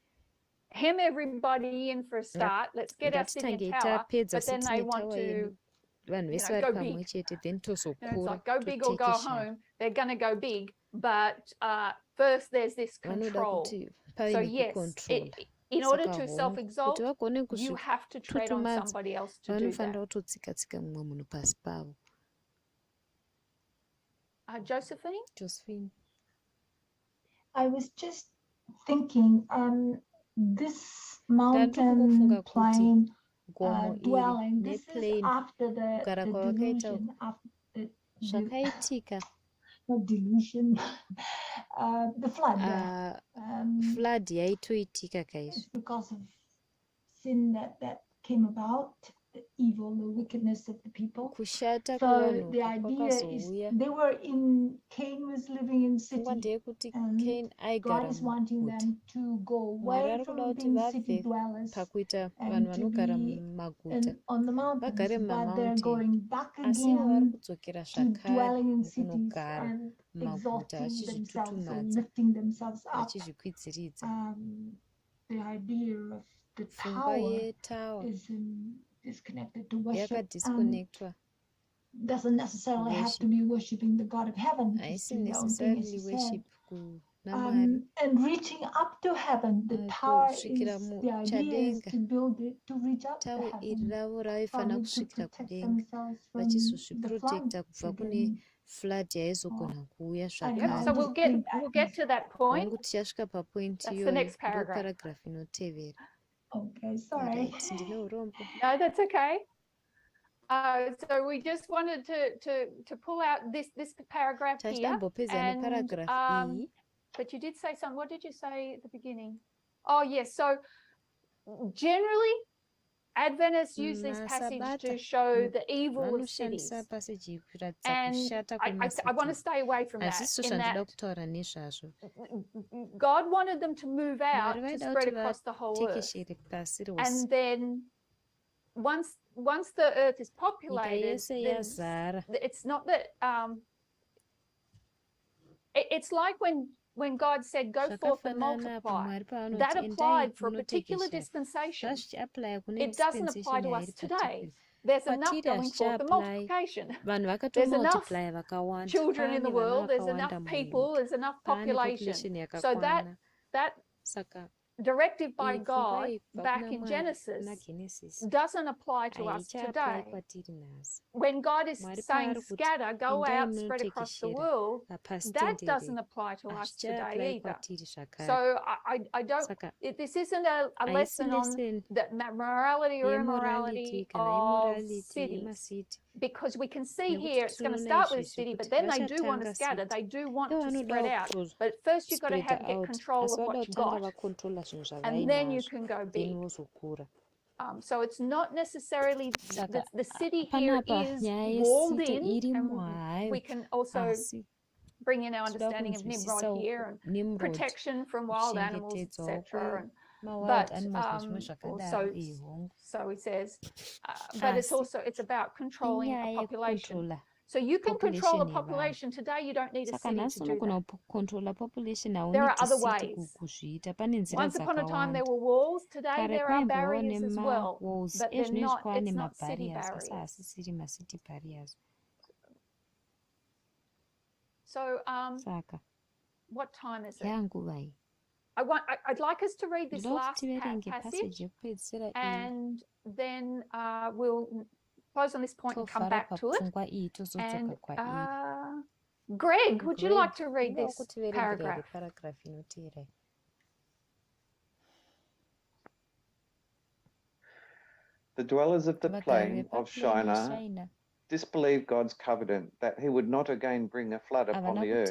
hem everybody in for a start. Let's get our city and tower. But then they want to go big. It's like go big or go home. They're going to go big. But first there's this control. So yes, in order to self-exalt, you have to tread on somebody else to do that. Josephine? I was just thinking, this mountain plain dwelling, this is after the delusion, after not delusion, the flood. Flood yaitoitika it's because of sin that came about, the evil, the wickedness of the people. So the idea is they were in, Cain was living in city, and God is wanting them to go away from being city dwellers and to be on the mountains, but they're going back again to dwelling in cities and exalting themselves or lifting themselves up. The idea of the tower is connected to worship. Doesn't necessarily have to be worshiping the God of heaven. And reaching up to heaven, the tower is, the idea is to build it to reach up to heaven, probably to protect themselves from the flood. So we'll get to that point. That's the next paragraph. Okay, sorry. No, that's okay. So we just wanted to pull out this paragraph here, and but you did say something. What did you say at the beginning? Oh yes. So generally, Adventists use this passage to show the evil of cities, and I want to stay away from that. In that God wanted them to move out to spread across the whole earth, and then once the earth is populated, it's not that it's like when God said, go forth and multiply, that applied for a particular dispensation. It doesn't apply to us today. There's enough going forth and multiplication. There's enough children in the world, there's enough people, there's enough population. So that directive by God back in Genesis doesn't apply to us today. When God is saying scatter, go out, spread across the world, that doesn't apply to us today either. So I don't, this isn't a lesson on the morality or immorality of cities, because we can see here it's going to start with a city, but then they do want to scatter, they do want to spread out, but first you've got to get control of what you've got, and then you can go big. So it's not necessarily the city here is walled in, and we can also bring in our understanding of Nimrod here and protection from wild animals, etc. But so he says, but it's about controlling a population. So you can control a population today. You don't need a city to do that. There are other ways. Once upon a time there were walls. Today there are barriers as well, but they're not. It's not city barriers. So what time is it? I'd like us to read this last passage, and then we'll close on this point and come back to it. And Greg, would you like to read this paragraph? The dwellers of the plain of Shinar disbelieved God's covenant that he would not again bring a flood upon the earth.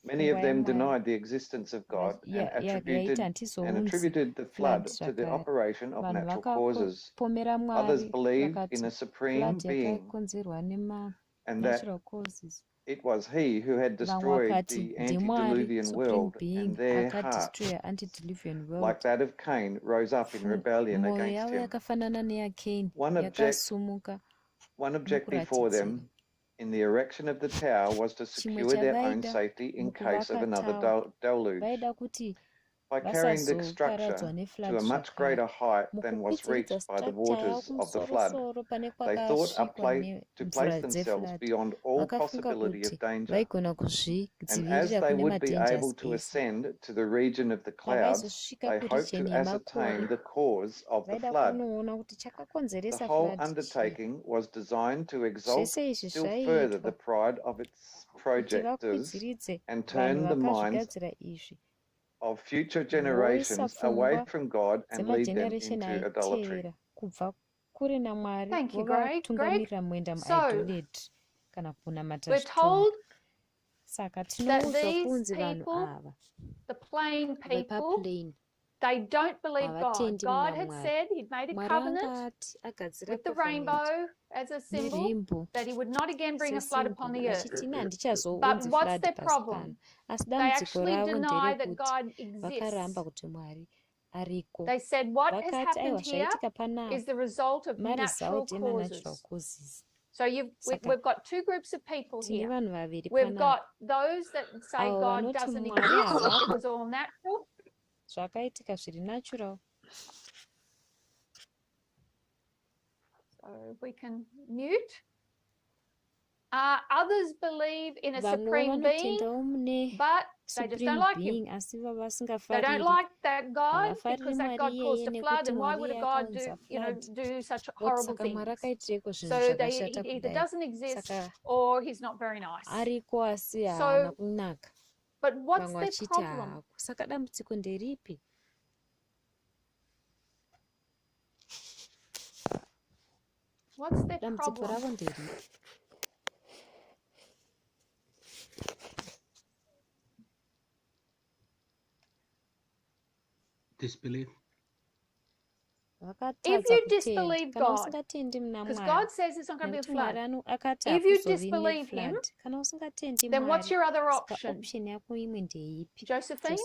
Many of them denied the existence of God and attributed the flood to the operation of natural causes. Others believed in a supreme being and that it was he who had destroyed the antediluvian world, and their hearts, like that of Cain, rose up in rebellion against him. One objective for them in the erection of the tower was to secure their own safety in case of another deluge. By carrying the structure to a much greater height than was reached by the waters of the flood, they thought to place themselves beyond all possibility of danger. And as they would be able to ascend to the region of the clouds, they hoped to ascertain the cause of the flood. The whole undertaking was designed to exalt still further the pride of its projectors and turn the minds of future generations away from God and lead them into idolatry. Thank you, Greg. So, we're told that these people, the plain people, they don't believe God. God had said he'd made a covenant with the rainbow as a symbol that he would not again bring a flood upon the earth. But what's their problem? They actually deny that God exists. They said what has happened here is the result of natural causes. So we've got two groups of people here. We've got those that say God doesn't exist, it was all natural. So we can mute. Others believe in a supreme being, but they just don't like him. They don't like that God because that God caused a flood, and why would a God do such horrible things? So he either doesn't exist or he's not very nice. So, but what's their problem? What's their problem? Disbelief. If you disbelieve God, because God says it's not going to be a flood, if you disbelieve him, then what's your other option? Josephine?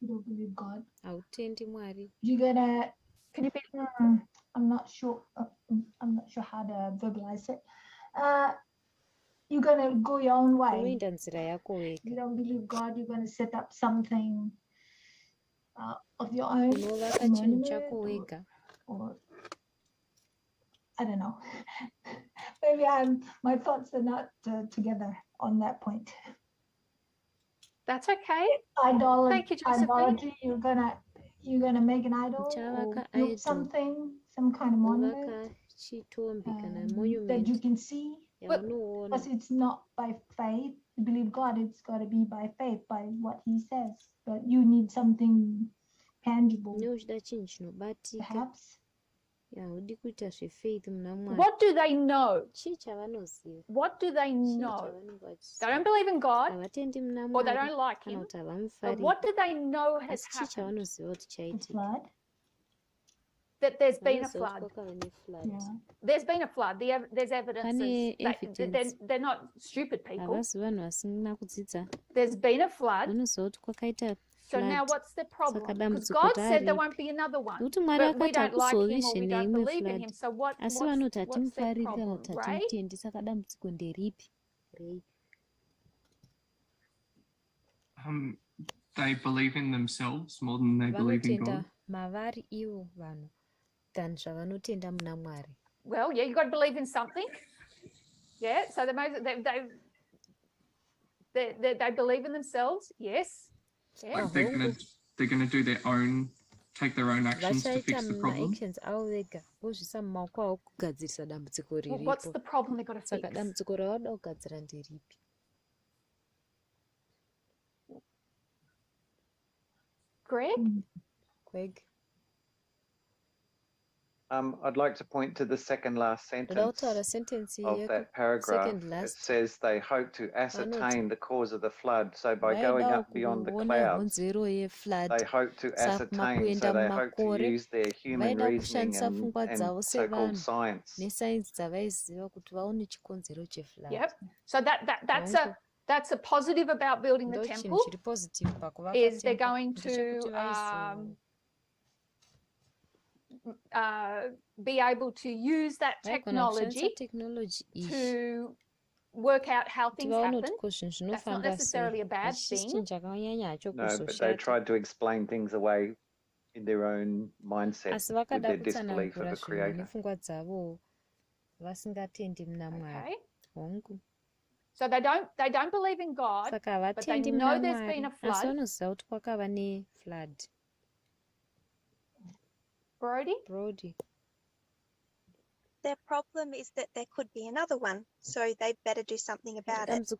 You don't believe God. You're gonna. Can you be? I'm not sure. I'm not sure how to verbalize it. You're gonna go your own way. You don't believe God. You're gonna set up something of your own, or I don't know. Maybe my thoughts are not together on that point. That's okay. Thank you, Josephine. Idolatry. You're gonna make an idol or build something, some kind of monument that you can see. Because it's not by faith. To believe God, it's got to be by faith, by what He says. But you need something tangible, perhaps. What do they know? What do they know? They don't believe in God, or they don't like him. But what do they know has happened? The flood. That there's been a flood. Yeah. There's been a flood. There's evidence. They're not stupid people. There's been a flood. So now what's the problem? Because God said there won't be another one. But we don't like him or we don't believe in him. So what's their problem, Ray? They believe in themselves more than they believe in God. Well, yeah, you've got to believe in something. Yeah, so they believe in themselves, yes. Yeah. Like they're gonna do take their own actions to fix the problem. Well, what's the problem they've got to fix? Greg? I'd like to point to the second last sentence of that paragraph. It says they hope to ascertain the cause of the flood. So by going up beyond the clouds, they hope to ascertain. So they hope to use their human reasoning and so-called science. Yep. So that's a positive about building the temple, is they're going to be able to use that technology to work out how things happen. That's not necessarily a bad thing. No, but they tried to explain things away in their own mindset with their disbelief of the Creator. Okay. So they don't believe in God, but they know there's been a flood. Brody? Their problem is that there could be another one, so they better do something about it. Yes.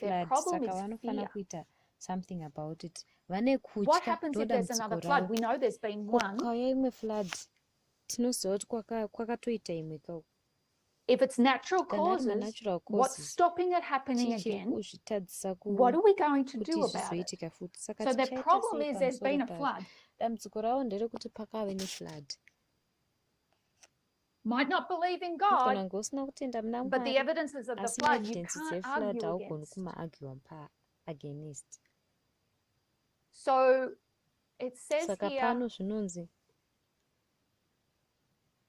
Their problem is fear. Something about it. What happens if there's another flood? We know there's been one. If it's natural causes, what's stopping it happening again? What are we going to do about it? So their problem is there's been a flood. Might not believe in God, but the evidences of the flood you can't argue against. So it says here,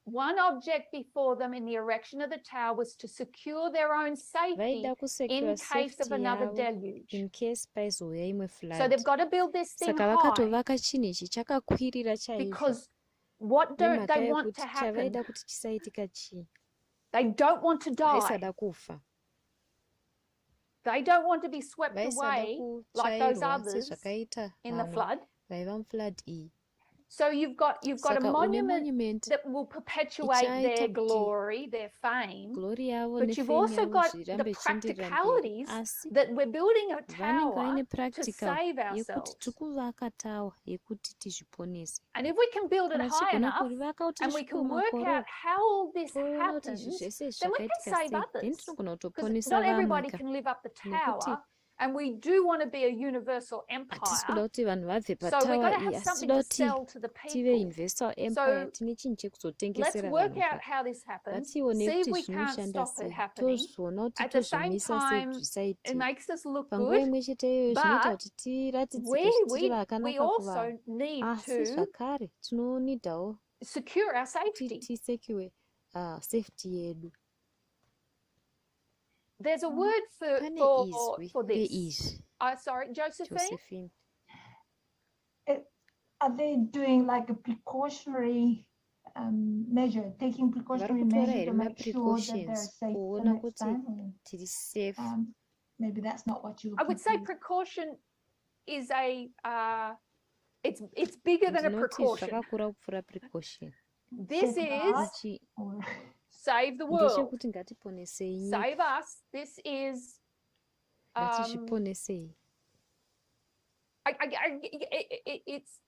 one object before them in the erection of the tower was to secure their own safety in case of another deluge. So they've got to build this thing high, because what don't they want to happen? They don't want to die. They don't want to be swept away like those others in the flood. So you've got a monument that will perpetuate their glory, their fame, but you've also got the practicalities that we're building a tower to save ourselves. And if we can build it high enough and we can work out how all this happens, then we can save others. Because not everybody can live up the tower. And we do want to be a universal empire. So we've got to have something to sell to the people. So let's work out how this happens, see if we can't stop it happening. At the same time, it makes us look good, but we also need to secure our safety. There's a word for this. Sorry, Josephine? Are they doing like a precautionary measure, taking precautionary measure to make sure that they're safe the next time? Maybe that's not what you. I would say precaution is it's bigger than a precaution. This is save the world, save us. This is it's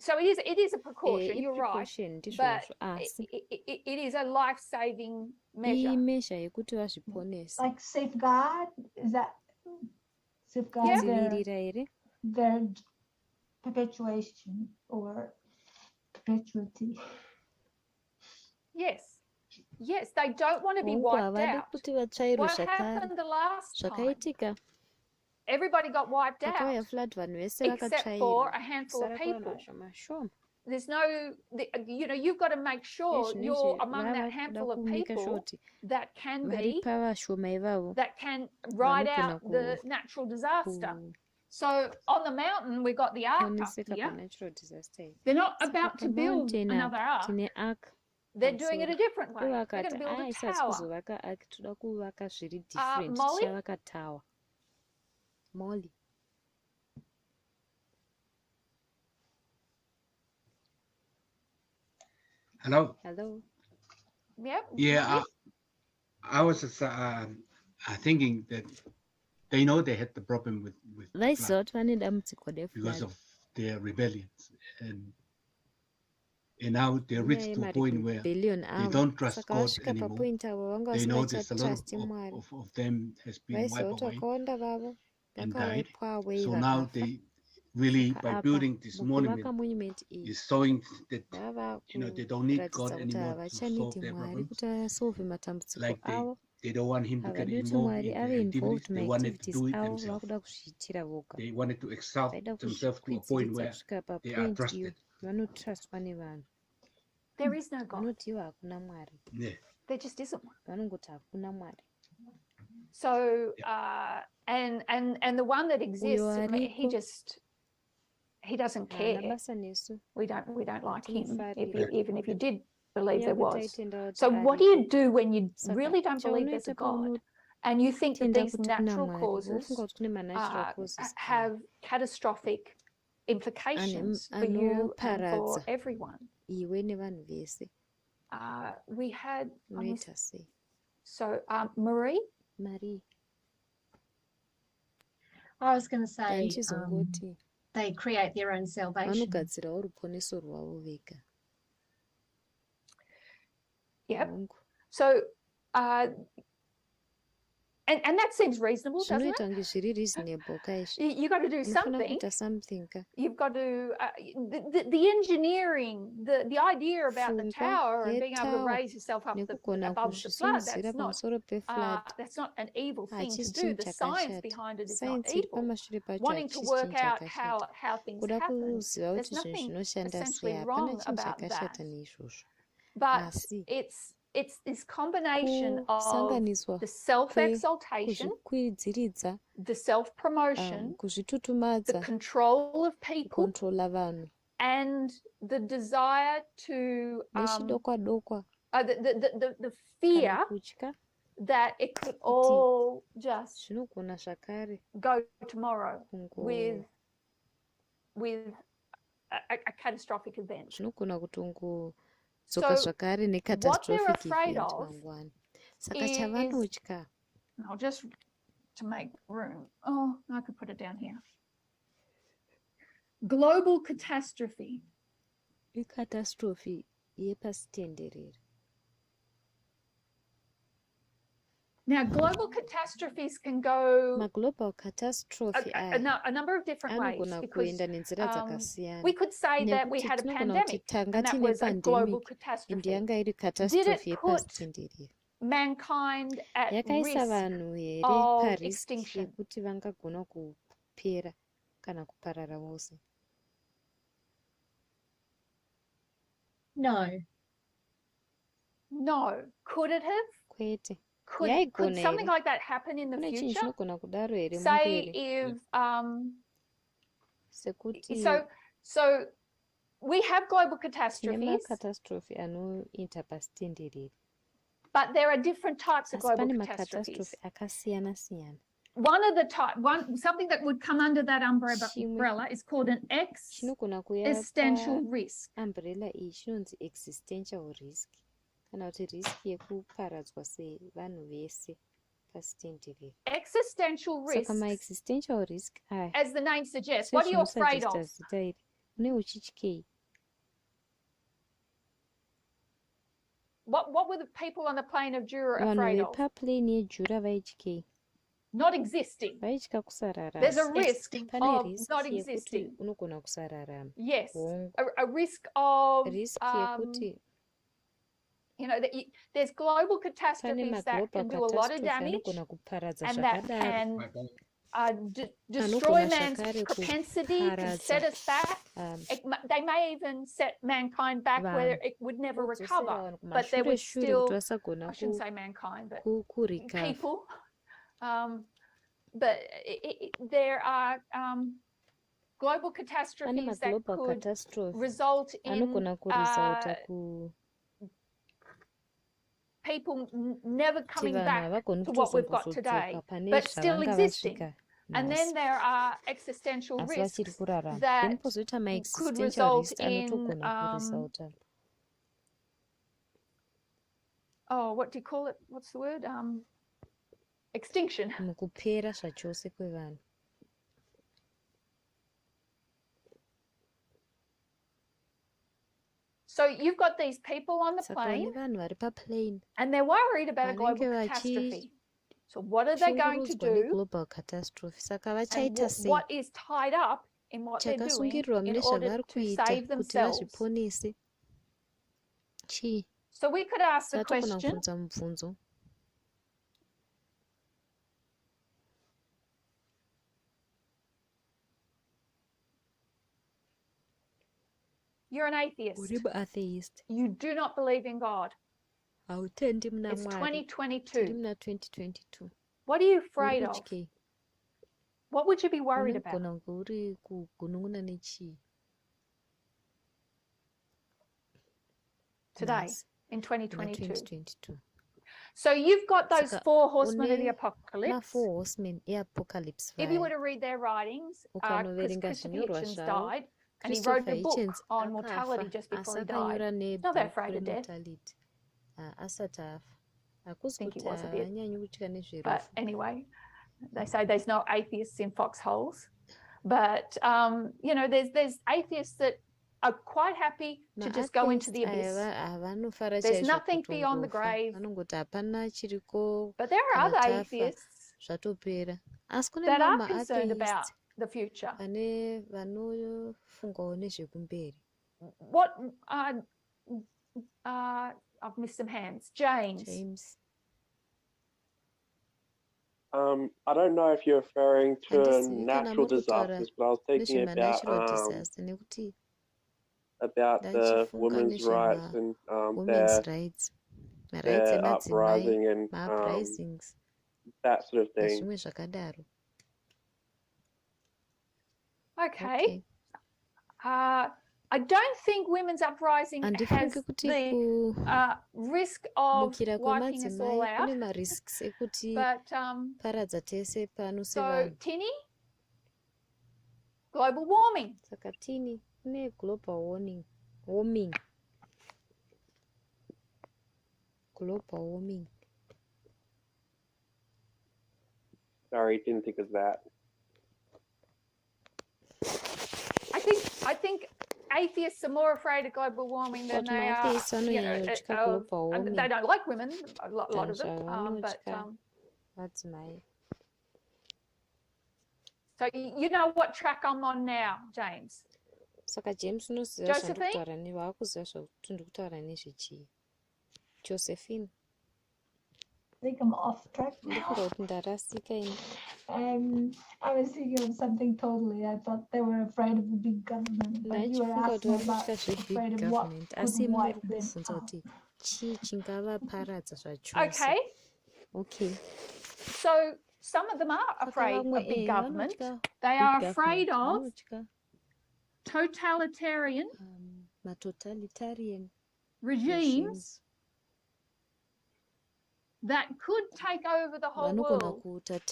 so it is a precaution. You're right, but it is a life-saving measure. Like safeguard, is that safeguard their perpetuation or perpetuity? Yes, they don't want to be wiped out. What happened the last time? Everybody got wiped out, except for a handful of people. There's no, you've got to make sure you're among that handful of people that can ride out the natural disaster. So on the mountain, we got the ark up here. They're not about to build another ark. They're doing it a different way. They're going to build a tower. Molly. Hello. Yep. Yeah, I was thinking that they know they had the problem with flood because of their rebellions, and now they reach to a point where they don't trust God anymore. They know there's a lot of them has been wiped away and died. So now they really, by building this monument, is showing that they don't need God anymore to solve their problems. Like they don't want him to get involved in their activities. They wanted to do it themselves. They wanted to exalt themselves to a point where they are trusted. There is no God. Yeah. There just isn't one. So and the one that exists, I mean, he doesn't care. We don't like him, even if you did believe there was. So what do you do when you really don't believe there's a God, and you think that these natural causes have catastrophic implications for you and for everyone? We had so Marie. I was going to say they create their own salvation. Yep. So and that seems reasonable, doesn't it? You got to do something. You've got to the engineering, the idea about the tower and being able to raise yourself up above the flood. That's not an evil thing to do. The science behind it is not evil. Wanting to work out how things happen, there's nothing essentially wrong about that. But it's this combination of the self-exaltation, the self-promotion, the control of people, and the desire to the fear that it could all just go tomorrow with a catastrophic event. So what they're afraid of is, I'll just to make room. Oh, I could put it down here. Global catastrophe. Now, global catastrophes can go a number of different ways, because we could say that we had a pandemic, and that was a global catastrophe. Did it put mankind at risk of extinction? No. No. Could it have? Could something like that happen in the future? Say if so we have global catastrophes, but there are different types of global catastrophes. Something that would come under that umbrella is called an existential risk. Existential risk, as the name suggests, what are you afraid of? What were the people on the plain of Jura afraid of? Not existing. There's a risk of not existing. Yes, a risk of there's global catastrophes that can do a lot of damage and that can destroy man's propensity, can set us back. They may even set mankind back where it would never recover, but there was still, I shouldn't say mankind, but people. But there are global catastrophes that could result in people never coming back to what we've got today, but still existing. And then there are existential risks that could result in what do you call it? What's the word? Extinction. So you've got these people on the plane and they're worried about a global catastrophe. So what are they going to do? And what is tied up in what they're doing in order to save themselves? So we could ask the question, you're an atheist. You do not believe in God. It's 2022. What are you afraid of? What would you be worried about? Today, in 2022. So you've got those 4 horsemen of the apocalypse. If you were to read their writings, because Christopher Hitchens died, and he wrote a book on mortality just before he died. He's not that afraid of death. I think he was a bit. But anyway, they say there's no atheists in foxholes. But, you know, there's atheists that are quite happy to just go into the abyss. There's nothing beyond the grave. But there are other atheists that are concerned about the future. What? I've missed some hands. James. I don't know if you're referring to natural disasters, but I was thinking about the women's rights and their uprising and that sort of thing. Okay. I don't think women's uprising has the risk of wiping us all out. But so Tinny, global warming. Sorry, didn't think of that. I think atheists are more afraid of global warming than they are, you know, they don't like women, a lot of them, that's my. So you know what track I'm on now, James? Josephine. I think I'm off track now. I was thinking of something totally. I thought they were afraid of the big government, but you were asking about afraid of what could wipe them out. Okay. So some of them are afraid of big government. They are afraid of totalitarian regimes that could take over the whole world, that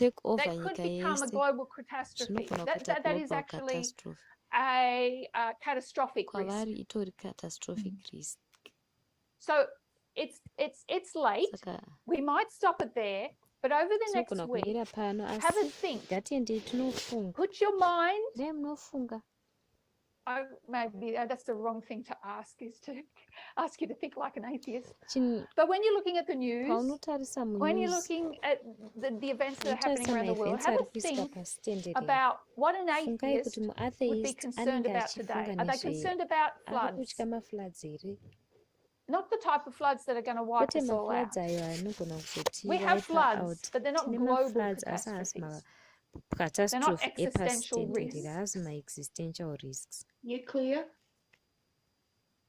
could become a global catastrophe. That is actually a catastrophic risk. So it's late. We might stop it there, but over the next week, have a think. Put your mind. Maybe that's the wrong thing to ask, is to ask you to think like an atheist. But when you're looking at the news, when you're looking at the events that are happening around the world, have a think about what an atheist would be concerned about today. Are they concerned about floods? Not the type of floods that are going to wipe us all out. We have floods, but they're not global catastrophes. They're not existential risks. Nuclear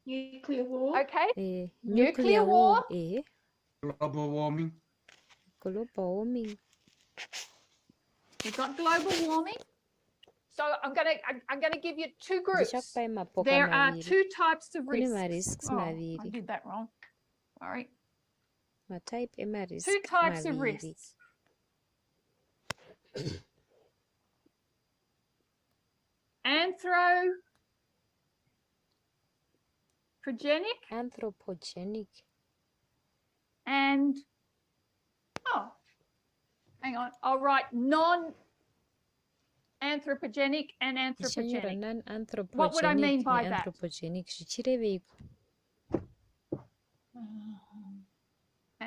war. Okay. Nuclear war. Global warming. We've got global warming. So I'm gonna give you 2 groups. There are 2 types of risks. Oh, I did that wrong. Sorry. 2 types of risks. Anthropogenic. And hang on, I'll write non-anthropogenic and anthropogenic. What would I mean by that?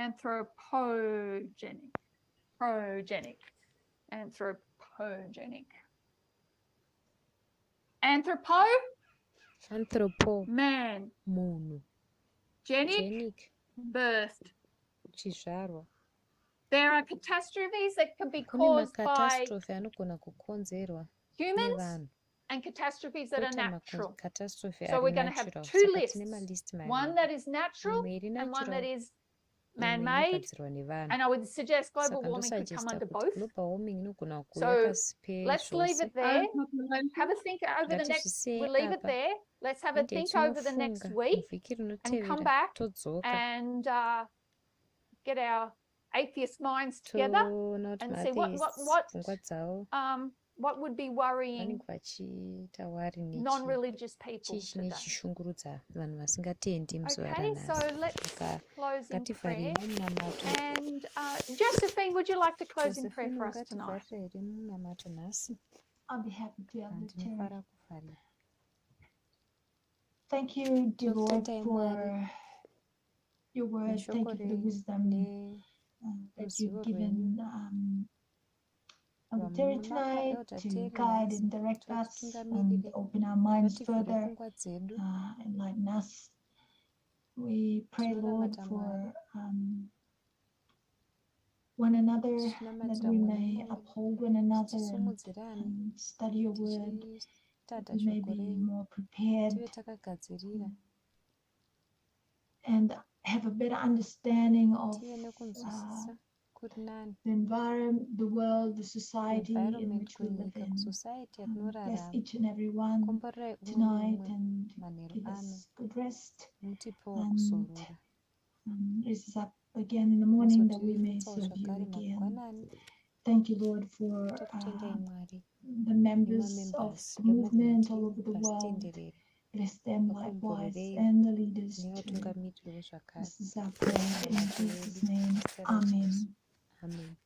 Anthropogenic. Anthropogenic. Anthropo. Man. Munhu. Genic. Birthed. Chizvarwa. There are catastrophes that can be Kune caused by makatastrophe anogona kukonzerwa humans nevanhu. and catastrophes that are Koita natural. makatastrophe So ari we're going to have natural. two Saka lists, tine malist one that is natural Imwe iri and one natural, that is imwe man-made. inogadzirwa nevanhu. And I would suggest global Saka warming could come ndosagesta under kuti both. global warming inogona kuuya So pasi let's leave pezvose. it there. Have a think over the next. We'll leave it there. Let's have a think over the next week and come back and get our atheist minds together and see what would be worrying non-religious people today. Okay, so let's close in prayer. And Josephine, would you like to close in prayer for us tonight? I'll be happy to have the chair. Thank you, dear Lord, for your word. Thank you for the wisdom that you've given Terrie tonight to guide and direct us and open our minds further, enlighten us. We pray, Lord, for one another, that we may uphold one another and study your word, that we may be more prepared and have a better understanding of the environment, the world, the society in which we live in. Bless each and every one tonight and give us good rest and raise us up again in the morning that we may serve you again. Thank you, Lord, for the members of the movement all over the world. Bless them likewise and the leaders too. This is our prayer in Jesus' name. Amen. Amen.